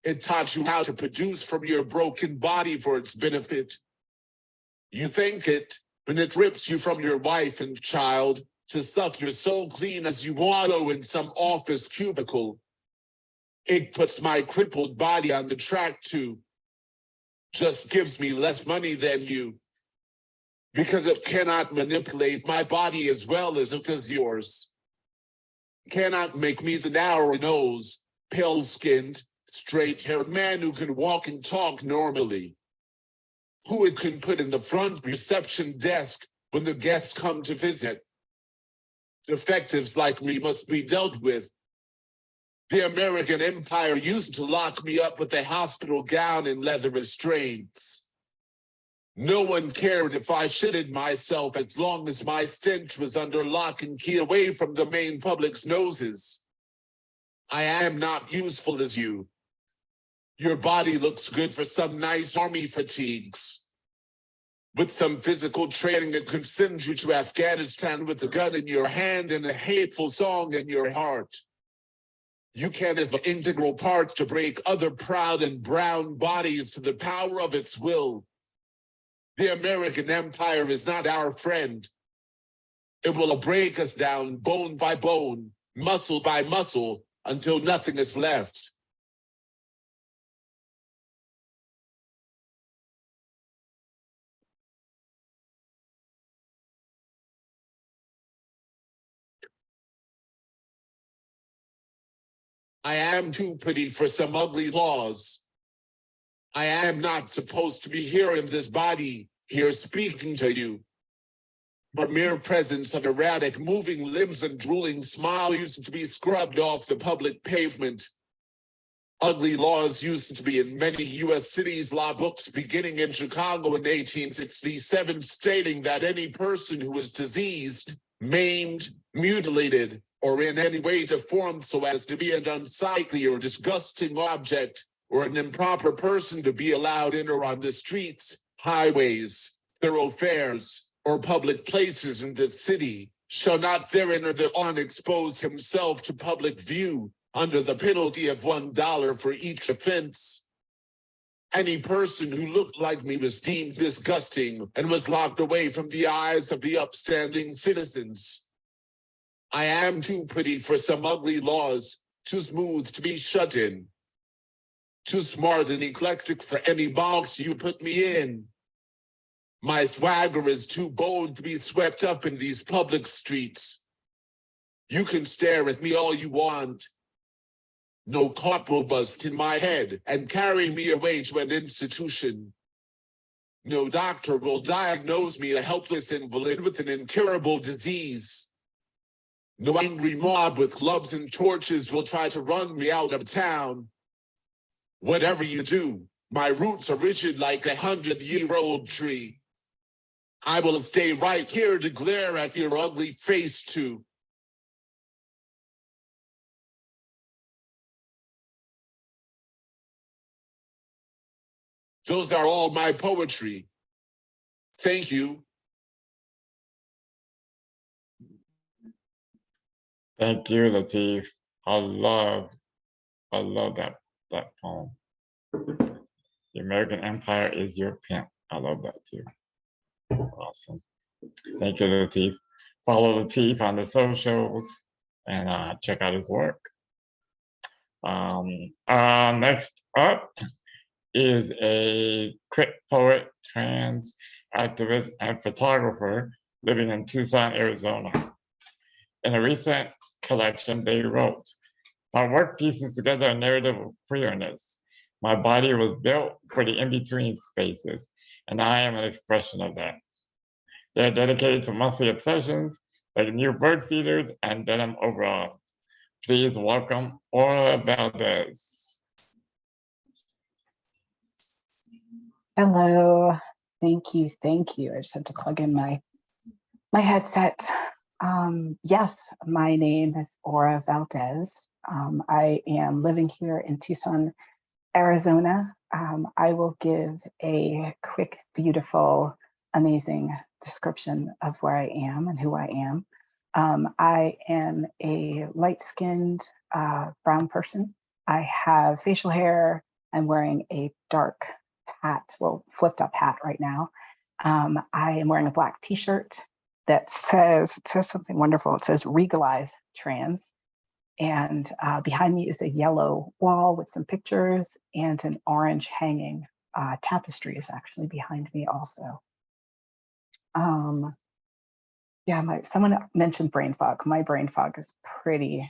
It taught you how to produce from your broken body for its benefit. You thank it when it rips you from your wife and child to suck your soul clean as you wallow in some office cubicle. It puts my crippled body on the track too. Just gives me less money than you. Because it cannot manipulate my body as well as it does yours. Cannot make me the narrow nose, pale-skinned, straight-haired man who can walk and talk normally. Who it can put in the front reception desk when the guests come to visit. Defectives like me must be dealt with. The American Empire used to lock me up with a hospital gown and leather restraints. No one cared if I shitted myself as long as my stench was under lock and key away from the main public's noses. I am not useful as you. Your body looks good for some nice army fatigues. With some physical training that could send you to Afghanistan with a gun in your hand and a hateful song in your heart. You can have an integral part to break other proud and brown bodies to the power of its will. The American empire is not our friend. It will break us down bone by bone, muscle by muscle, until nothing is left. I am too pretty for some ugly laws. I am not supposed to be here in this body, here speaking to you. But mere presence of erratic moving limbs and drooling smile used to be scrubbed off the public pavement. Ugly laws used to be in many U.S. cities' law books beginning in Chicago in 1867, stating that any person who was diseased, maimed, mutilated, or in any way deformed so as to be an unsightly or disgusting object, or an improper person to be allowed in or on the streets, highways, thoroughfares, or public places in the city, shall not therein or thereon expose himself to public view, under the penalty of $1 for each offense. Any person who looked like me was deemed disgusting and was locked away from the eyes of the upstanding citizens. I am too pretty for some ugly laws, too smooth to be shut in, too smart and eclectic for any box you put me in. My swagger is too bold to be swept up in these public streets. You can stare at me all you want. No cop will bust in my head and carry me away to an institution. No doctor will diagnose me a helpless invalid with an incurable disease. No angry mob with clubs and torches will try to run me out of town. Whatever you do, my roots are rigid like a 100-year-old tree. I will stay right here to glare at your ugly face too. Those are all my poetry. Thank you. Thank you, Latif. I love that poem. The American Empire is your pimp. I love that too. Awesome. Thank you, Latif. Follow Latif on the socials and check out his work. Next up is a quick poet, trans activist, and photographer living in Tucson, Arizona. In a recent collection, they wrote, "My work pieces together a narrative of queerness. My body was built for the in-between spaces, and I am an expression of that." They're dedicated to monthly obsessions like new bird feeders and denim overalls. Please welcome Aura Valdez. Hello, thank you. I just had to plug in my headset. Yes, my name is Aura Valdez. I am living here in Tucson, Arizona. I will give a quick, beautiful, amazing description of where I am and who I am. I am a light-skinned brown person. I have facial hair. I'm wearing a dark hat, well, flipped up hat right now. I am wearing a black t-shirt that says something wonderful. It says "Regalize Trans." And behind me is a yellow wall with some pictures, and an orange hanging tapestry is actually behind me also. Yeah, someone mentioned brain fog. My brain fog is pretty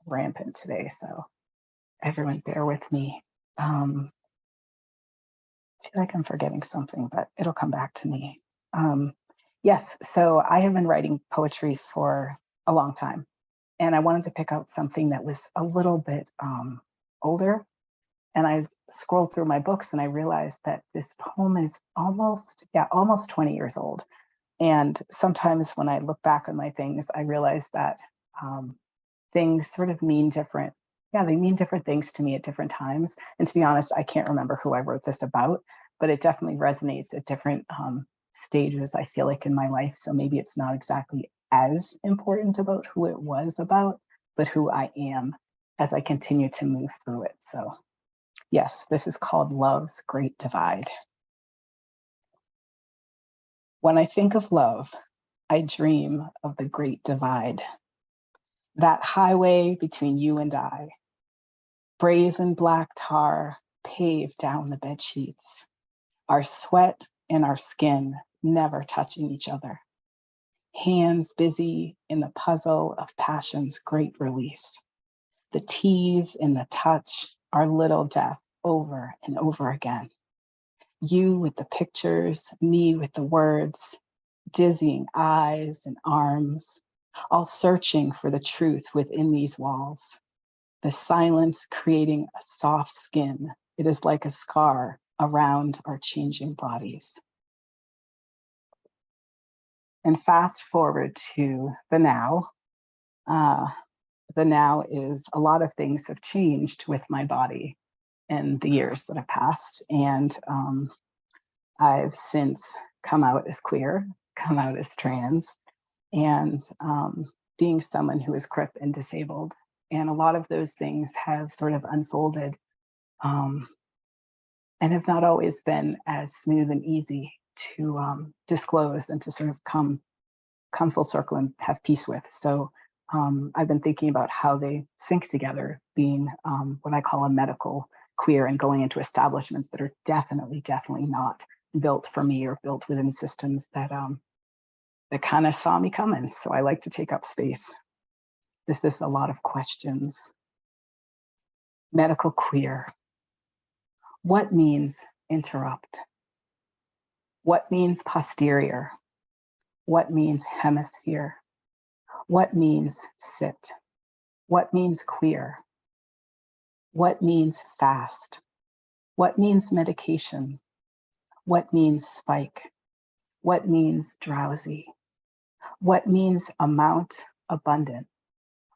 rampant today, so everyone bear with me. I feel like I'm forgetting something, but it'll come back to me. Yes, so I have been writing poetry for a long time, and I wanted to pick out something that was a little bit older And I scrolled through my books and I realized that this poem is almost 20 years old. And sometimes when I look back on my things, I realize that things sort of mean different. Yeah, they mean different things to me at different times. And to be honest, I can't remember who I wrote this about, but it definitely resonates at different stages, I feel like, in my life. So maybe it's not exactly as important about who it was about, but who I am as I continue to move through it. So yes, this is called Love's Great Divide. When I think of love, I dream of the Great Divide, that highway between you and I, brazen black tar paved down the bed sheets, our sweat and our skin never touching each other, hands busy in the puzzle of passion's great release, the tease and the touch, our little death over and over again. You with the pictures, me with the words, dizzying eyes and arms, all searching for the truth within these walls. The silence creating a soft skin. It is like a scar around our changing bodies. And fast forward to the now. The now is a lot of things have changed with my body in the years that have passed. And I've since come out as queer, come out as trans, and being someone who is crip and disabled. And a lot of those things have sort of unfolded and have not always been as smooth and easy to disclose and to sort of come full circle and have peace with. So I've been thinking about how they sync together, being what I call a medical queer and going into establishments that are definitely not built for me or built within systems that that kind of saw me coming. So I like to take up space. This is a lot of questions. Medical queer. What means interrupt? What means posterior? What means hemisphere? What means sit? What means queer? What means fast? What means medication? What means spike? What means drowsy? What means amount, abundant?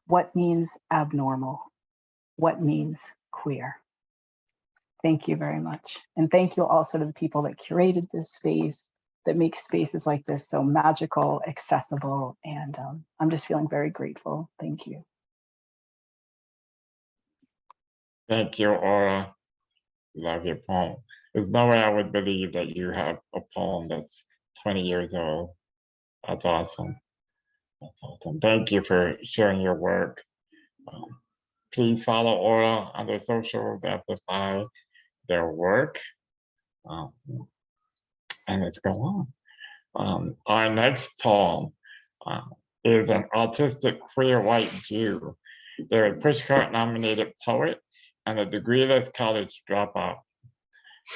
What means abnormal? What means queer? Thank you very much. And thank you also to the people that curated this space, that make spaces like this so magical, accessible, and I'm just feeling very grateful. Thank you. Thank you, Aura. Love your poem. There's no way I would believe that you have a poem that's 20 years old. That's awesome. That's awesome. Thank you for sharing your work. Please follow Aura on their socials, amplify their work, and let's go on. Our next poem is an autistic queer white Jew. They're a pushcart-nominated poet and a degreeless college dropout.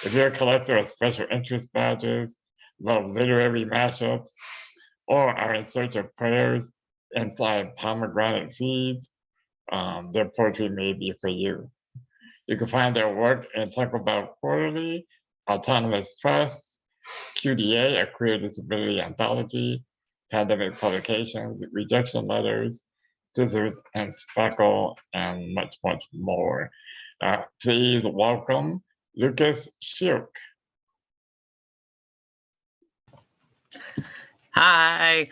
If you're a collector of special interest badges, love literary mashups, or are in search of prayers inside pomegranate seeds, their poetry may be for you. You can find their work in Taco Bell Quarterly, Autonomous Press, QDA, a queer disability anthology, Pandemic Publications, Rejection Letters, Scissors and Speckle, and much more. Please welcome Lucas Shirk. Hi.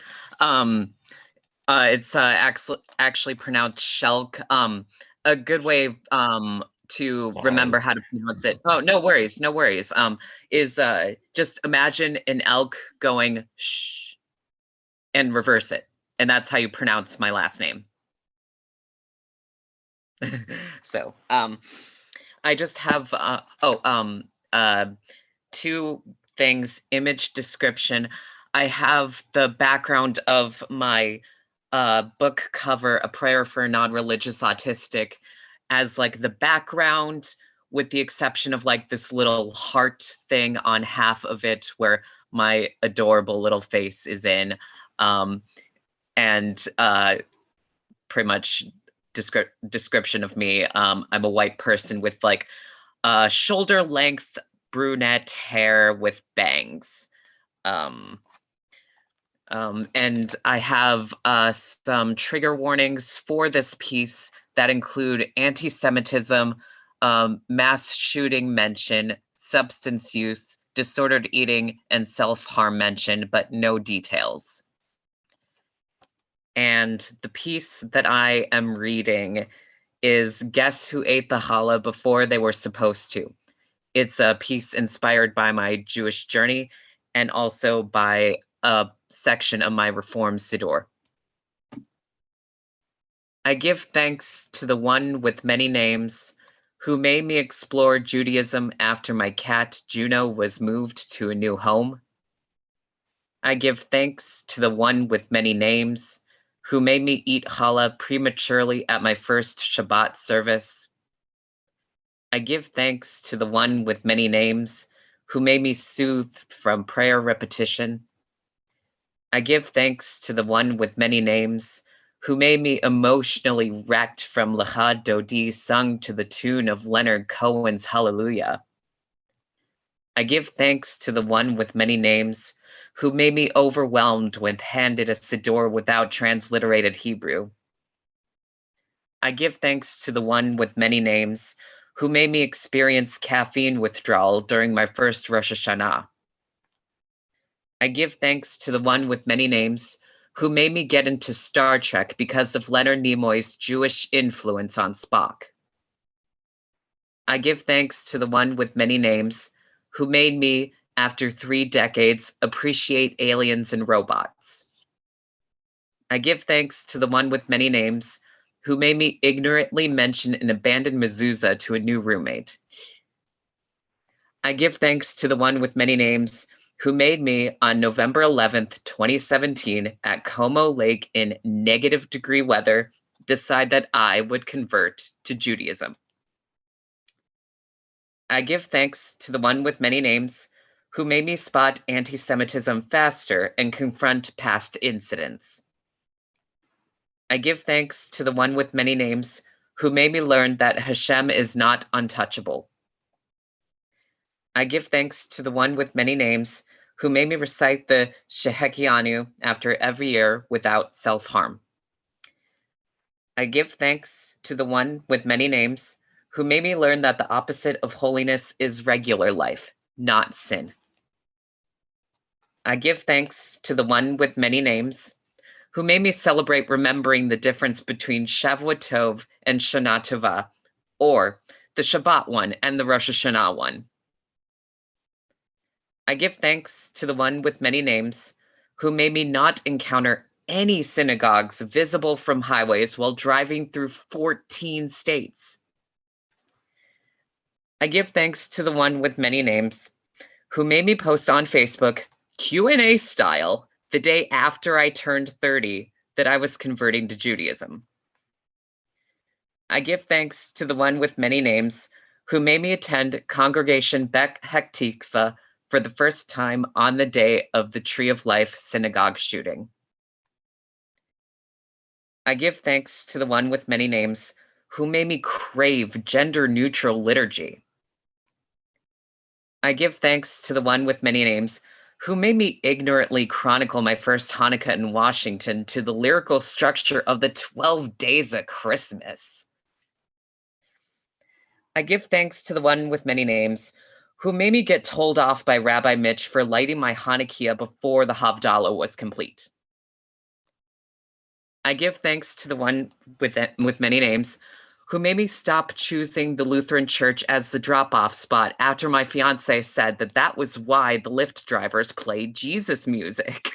It's actually pronounced Shelk. A good way to remember how to pronounce it. Oh, no worries, no worries. Is just imagine an elk going shh and reverse it. And that's how you pronounce my last name. So I just have two things. Image description. I have the background of my book cover, A Prayer for a Non-Religious Autistic, as like the background, with the exception of like this little heart thing on half of it where my adorable little face is in. And pretty much description of me. I'm a white person with like shoulder length brunette hair with bangs. And I have some trigger warnings for this piece that include anti-Semitism, mass shooting mention, substance use, disordered eating, and self-harm mention, but no details. And the piece that I am reading is Guess Who Ate the Challah Before They Were Supposed to. It's a piece inspired by my Jewish journey and also by a section of my Reform Siddur. I give thanks to the one with many names who made me explore Judaism after my cat Juno was moved to a new home. I give thanks to the one with many names who made me eat challah prematurely at my first Shabbat service. I give thanks to the one with many names who made me soothed from prayer repetition. I give thanks to the one with many names who made me emotionally wrecked from Lecha Dodi sung to the tune of Leonard Cohen's Hallelujah. I give thanks to the one with many names who made me overwhelmed when handed a Siddur without transliterated Hebrew. I give thanks to the one with many names who made me experience caffeine withdrawal during my first Rosh Hashanah. I give thanks to the one with many names who made me get into Star Trek because of Leonard Nimoy's Jewish influence on Spock. I give thanks to the one with many names who made me, after 3 decades, appreciate aliens and robots. I give thanks to the one with many names who made me ignorantly mention an abandoned mezuzah to a new roommate. I give thanks to the one with many names who made me, on November 11th, 2017, at Como Lake in -degree weather, decide that I would convert to Judaism. I give thanks to the one with many names who made me spot anti-Semitism faster and confront past incidents. I give thanks to the one with many names who made me learn that Hashem is not untouchable. I give thanks to the one with many names who made me recite the Shehekianu after every year without self-harm. I give thanks to the one with many names who made me learn that the opposite of holiness is regular life, not sin. I give thanks to the one with many names who made me celebrate remembering the difference between Shavua Tov and Shana Tova, or the Shabbat one and the Rosh Hashanah one. I give thanks to the one with many names who made me not encounter any synagogues visible from highways while driving through 14 states. I give thanks to the one with many names who made me post on Facebook, Q&A style, the day after I turned 30 that I was converting to Judaism. I give thanks to the one with many names who made me attend Congregation Bek Hektikva for the first time on the day of the Tree of Life synagogue shooting. I give thanks to the one with many names who made me crave gender-neutral liturgy. I give thanks to the one with many names who made me ignorantly chronicle my first Hanukkah in Washington to the lyrical structure of the 12 Days of Christmas. I give thanks to the one with many names who made me get told off by Rabbi Mitch for lighting my Hanukkah before the Havdalah was complete. I give thanks to the one with many names who made me stop choosing the Lutheran Church as the drop-off spot after my fiance said that that was why the Lyft drivers played Jesus music.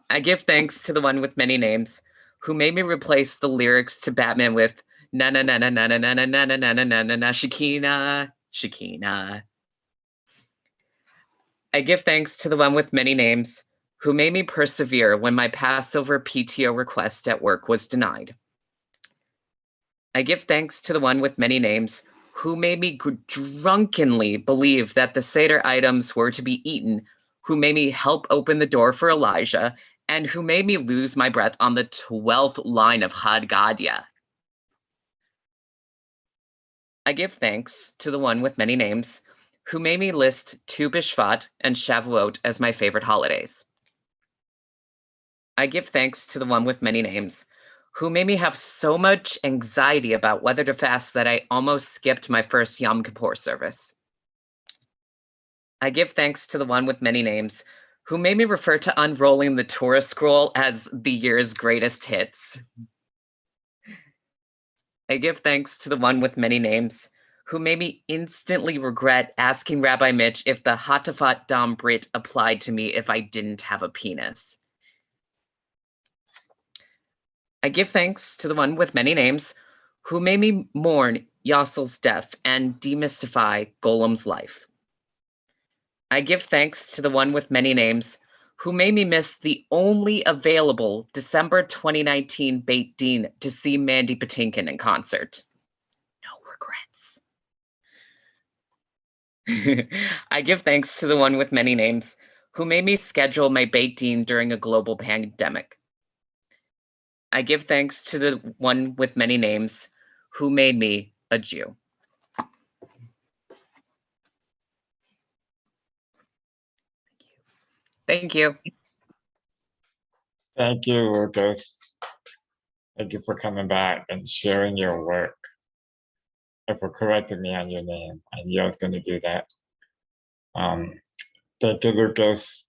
I give thanks to the one with many names who made me replace the lyrics to Batman with na na na na na na na na na na na na na na Shekina, Shekina. I give thanks to the one with many names who made me persevere when my Passover PTO request at work was denied. I give thanks to the one with many names who made me drunkenly believe that the Seder items were to be eaten, who made me help open the door for Elijah, and who made me lose my breath on the 12th line of Chad Gadya. I give thanks to the one with many names who made me list Tu B'Shvat and Shavuot as my favorite holidays. I give thanks to the one with many names who made me have so much anxiety about whether to fast that I almost skipped my first Yom Kippur service. I give thanks to the one with many names who made me refer to unrolling the Torah scroll as the year's greatest hits. I give thanks to the one with many names who made me instantly regret asking Rabbi Mitch if the Hatafat Dam Brit applied to me if I didn't have a penis. I give thanks to the one with many names who made me mourn Yossel's death and demystify Golem's life. I give thanks to the one with many names who made me miss the only available December 2019 Beit Din to see Mandy Patinkin in concert. No regrets. I give thanks to the one with many names who made me schedule my Beit Din during a global pandemic. I give thanks to the one with many names who made me a Jew. Thank you. Thank you, Lucas. Thank you for coming back and sharing your work and for correcting me on your name. I knew I was going to do that. Thank you, Lucas.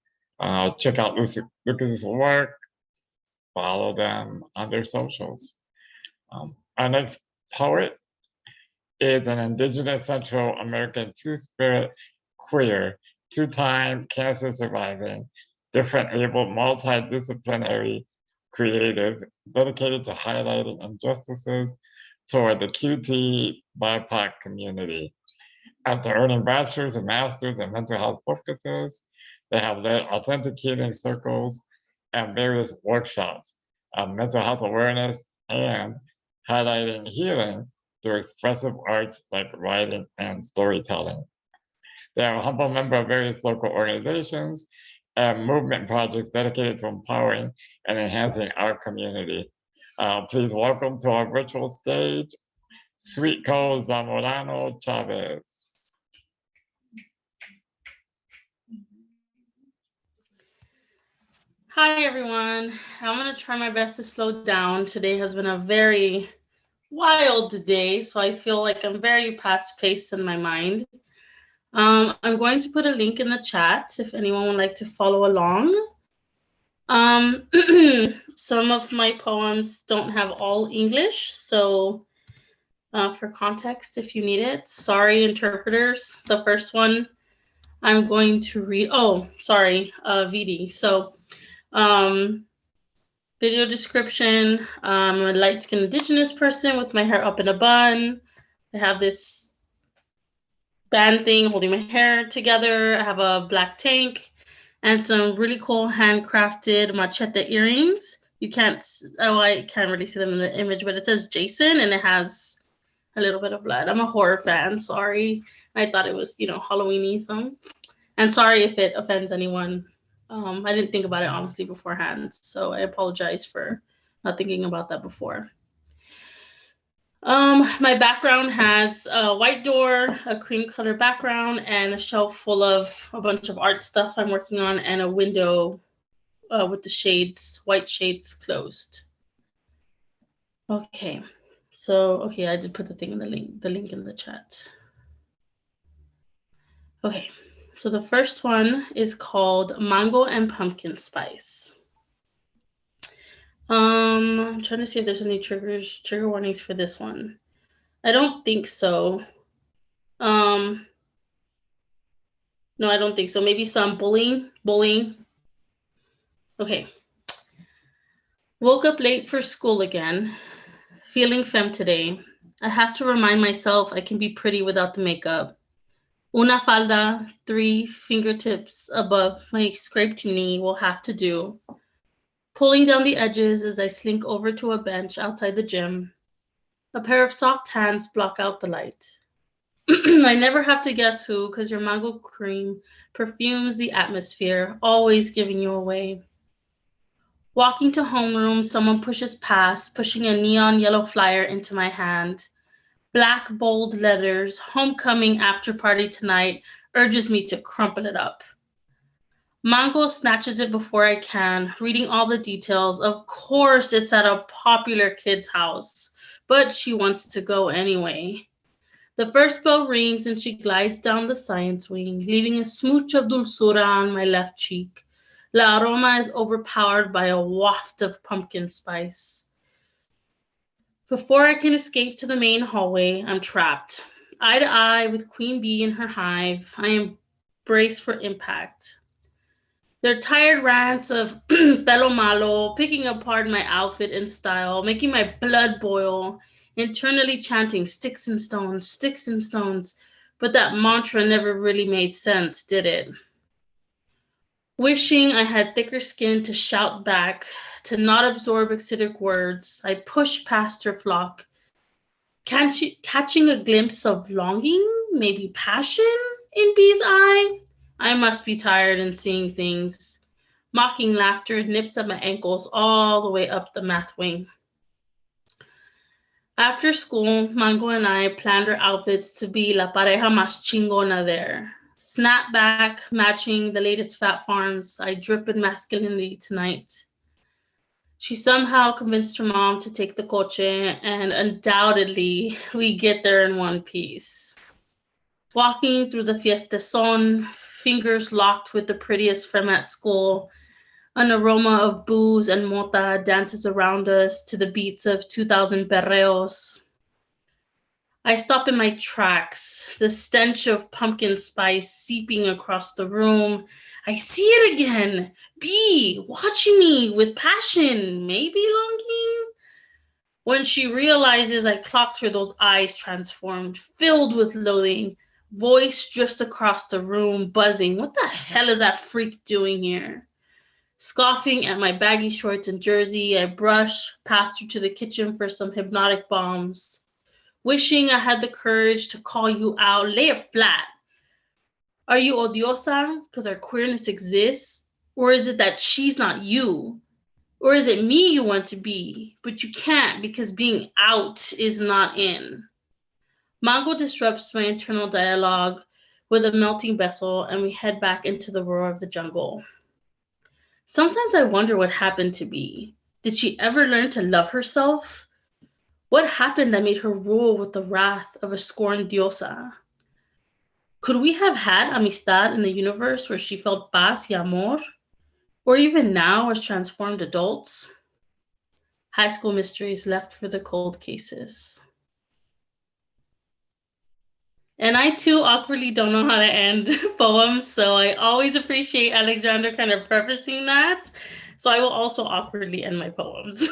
Check out Lucas's work. Follow them on their socials. Our next poet is an Indigenous Central American two-spirit queer, two-time cancer surviving, different-abled, multidisciplinary creative dedicated to highlighting injustices toward the QT BIPOC community. After earning bachelor's and master's in mental health focuses, they have led authentic healing circles and various workshops on mental health awareness and highlighting healing through expressive arts like writing and storytelling. They are a humble member of various local organizations and movement projects dedicated to empowering and enhancing our community. Please welcome to our virtual stage, Sweet Cole Zamorano Chavez. Hi, everyone. I'm going to try my best to slow down. Today has been a very wild day, so I feel like I'm very fast-paced in my mind. I'm going to put a link in the chat if anyone would like to follow along. Some of my poems don't have all English, so for context, if you need it, sorry, interpreters. The first one I'm going to read, VD. So, video description, I'm a light-skinned Indigenous person with my hair up in a bun. I have this band thing holding my hair together. I have a black tank and some really cool handcrafted machete earrings. I can't really see them in the image, but it says Jason and it has a little bit of blood. I'm a horror fan, sorry. I thought it was, Halloween-y some. And sorry if it offends anyone. I didn't think about it honestly beforehand, so I apologize for not thinking about that before. My background has a white door, a cream color background, and a shelf full of a bunch of art stuff I'm working on, and a window with the shades, white shades closed. Okay, so I did put the thing in the link in the chat. Okay. So the first one is called Mango and Pumpkin Spice. I'm trying to see if there's any trigger warnings for this one. I don't think so. No, I don't think so. Maybe some bullying. Okay. Woke up late for school again. Feeling femme today. I have to remind myself I can be pretty without the makeup. Una falda, 3 fingertips above my scraped knee will have to do. Pulling down the edges as I slink over to a bench outside the gym. A pair of soft hands block out the light. I never have to guess who, because your mango cream perfumes the atmosphere, always giving you away. Walking to homeroom, someone pushes past, pushing a neon yellow flyer into my hand. Black bold letters, homecoming after party tonight, urges me to crumple it up. Mango snatches it before I can, reading all the details. Of course, it's at a popular kid's house, but she wants to go anyway. The first bell rings and she glides down the science wing, leaving a smooch of dulzura on my left cheek. La aroma is overpowered by a waft of pumpkin spice. Before I can escape to the main hallway, I'm trapped. Eye to eye with Queen Bee in her hive, I am braced for impact. Their tired rants of pelo malo, picking apart my outfit and style, making my blood boil, internally chanting sticks and stones, but that mantra never really made sense, did it? Wishing I had thicker skin to shout back, to not absorb acidic words, I pushed past her flock, catching a glimpse of longing, maybe passion in Bee's eye. I must be tired and seeing things. Mocking laughter nips at my ankles all the way up the math wing. After school, Mango and I planned our outfits to be la pareja más chingona there. Snapback matching the latest Fat Farms. I drip in masculinity tonight. She somehow convinced her mom to take the coche, and undoubtedly we get there in one piece. Walking through the fiestezón, fingers locked with the prettiest femme at school, an aroma of booze and mota dances around us to the beats of 2000 perreos. I stop in my tracks, the stench of pumpkin spice seeping across the room. I see it again. Bee, watching me with passion, maybe longing. When she realizes I clocked her, those eyes transformed, filled with loathing. Voice just across the room, buzzing. What the hell is that freak doing here? Scoffing at my baggy shorts and jersey, I brush past her to the kitchen for some hypnotic bombs. Wishing I had the courage to call you out, lay it flat. Are you odiosa because our queerness exists? Or is it that she's not you? Or is it me you want to be, but you can't because being out is not in? Mango disrupts my internal dialogue with a melting vessel, and we head back into the roar of the jungle. Sometimes I wonder what happened to Bee. Did she ever learn to love herself? What happened that made her rule with the wrath of a scorned diosa? Could we have had amistad in a universe where she felt paz y amor? Or even now as transformed adults? High school mysteries left for the cold cases. And I too awkwardly don't know how to end poems, so I always appreciate Alexandra kind of prefacing that. So I will also awkwardly end my poems.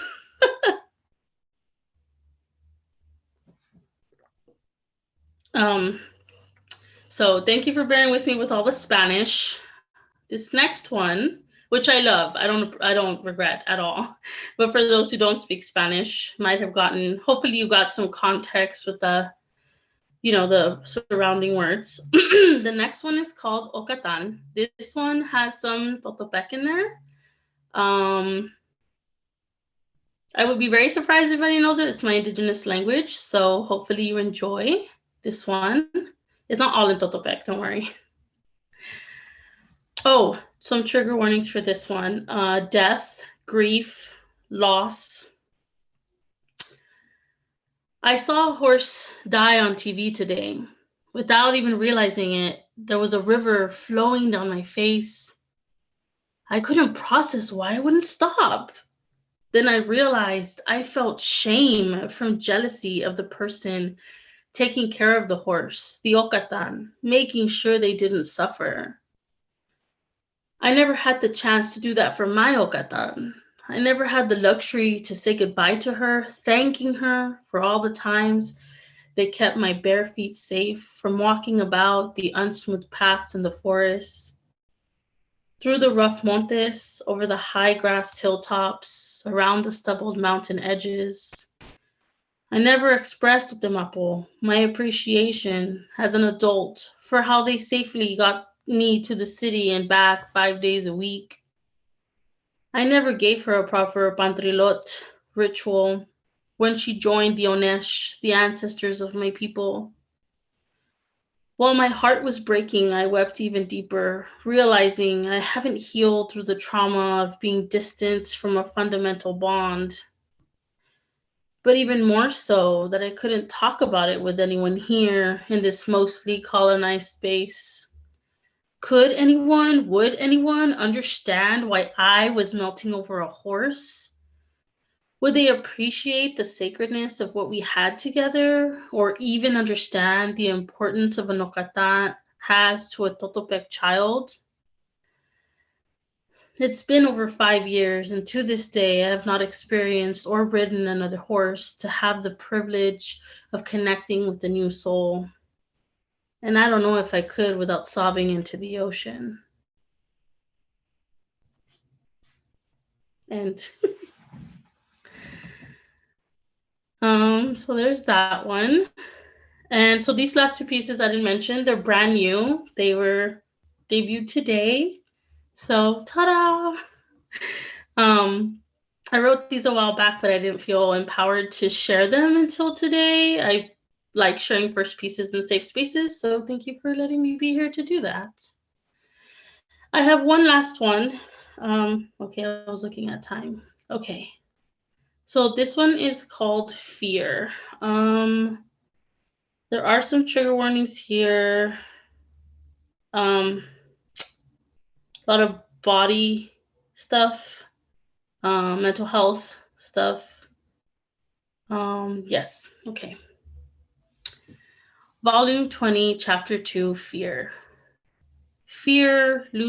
So thank you for bearing with me with all the Spanish. This next one, which I love, I don't regret at all. But for those who don't speak Spanish, might have gotten, hopefully you got some context with the, the surrounding words. The next one is called Ocatan. This one has some Totopec in there. I would be very surprised if anybody knows it. It's my indigenous language, so hopefully you enjoy this one. It's not all in Totopec, don't worry. Oh, some trigger warnings for this one. Death, grief, loss. I saw a horse die on TV today. Without even realizing it, there was a river flowing down my face. I couldn't process why I wouldn't stop. Then I realized I felt shame from jealousy of the person taking care of the horse, the Ocatan, making sure they didn't suffer. I never had the chance to do that for my Ocatan. I never had the luxury to say goodbye to her, thanking her for all the times they kept my bare feet safe from walking about the unsmooth paths in the forest, through the rough montes, over the high grass hilltops, around the stubbled mountain edges. I never expressed with Mapo my appreciation as an adult for how they safely got me to the city and back 5 days a week. I never gave her a proper pantrilot ritual. when she joined the Onesh, the ancestors of my people. While my heart was breaking, I wept even deeper, realizing I haven't healed through the trauma of being distanced from a fundamental bond. But even more so, that I couldn't talk about it with anyone here in this mostly colonized space. Would anyone understand why I was melting over a horse? Would they appreciate the sacredness of what we had together, or even understand the importance of a nokatan has to a Totopec child? It's been over 5 years, and to this day, I have not experienced or ridden another horse to have the privilege of connecting with the new soul. And I don't know if I could without sobbing into the ocean. And so there's that one. And so these last two pieces I didn't mention, they're brand new. They were debuted today. So ta-da! I wrote these a while back, but I didn't feel empowered to share them until today. I like sharing first pieces in safe spaces, so thank you for letting me be here to do that. I have one last one. Okay, I was looking at time. Okay. So this one is called Fear. There are some trigger warnings here. A lot of body stuff, mental health stuff. Yes, okay. Volume 20, Chapter 2, Fear. Fear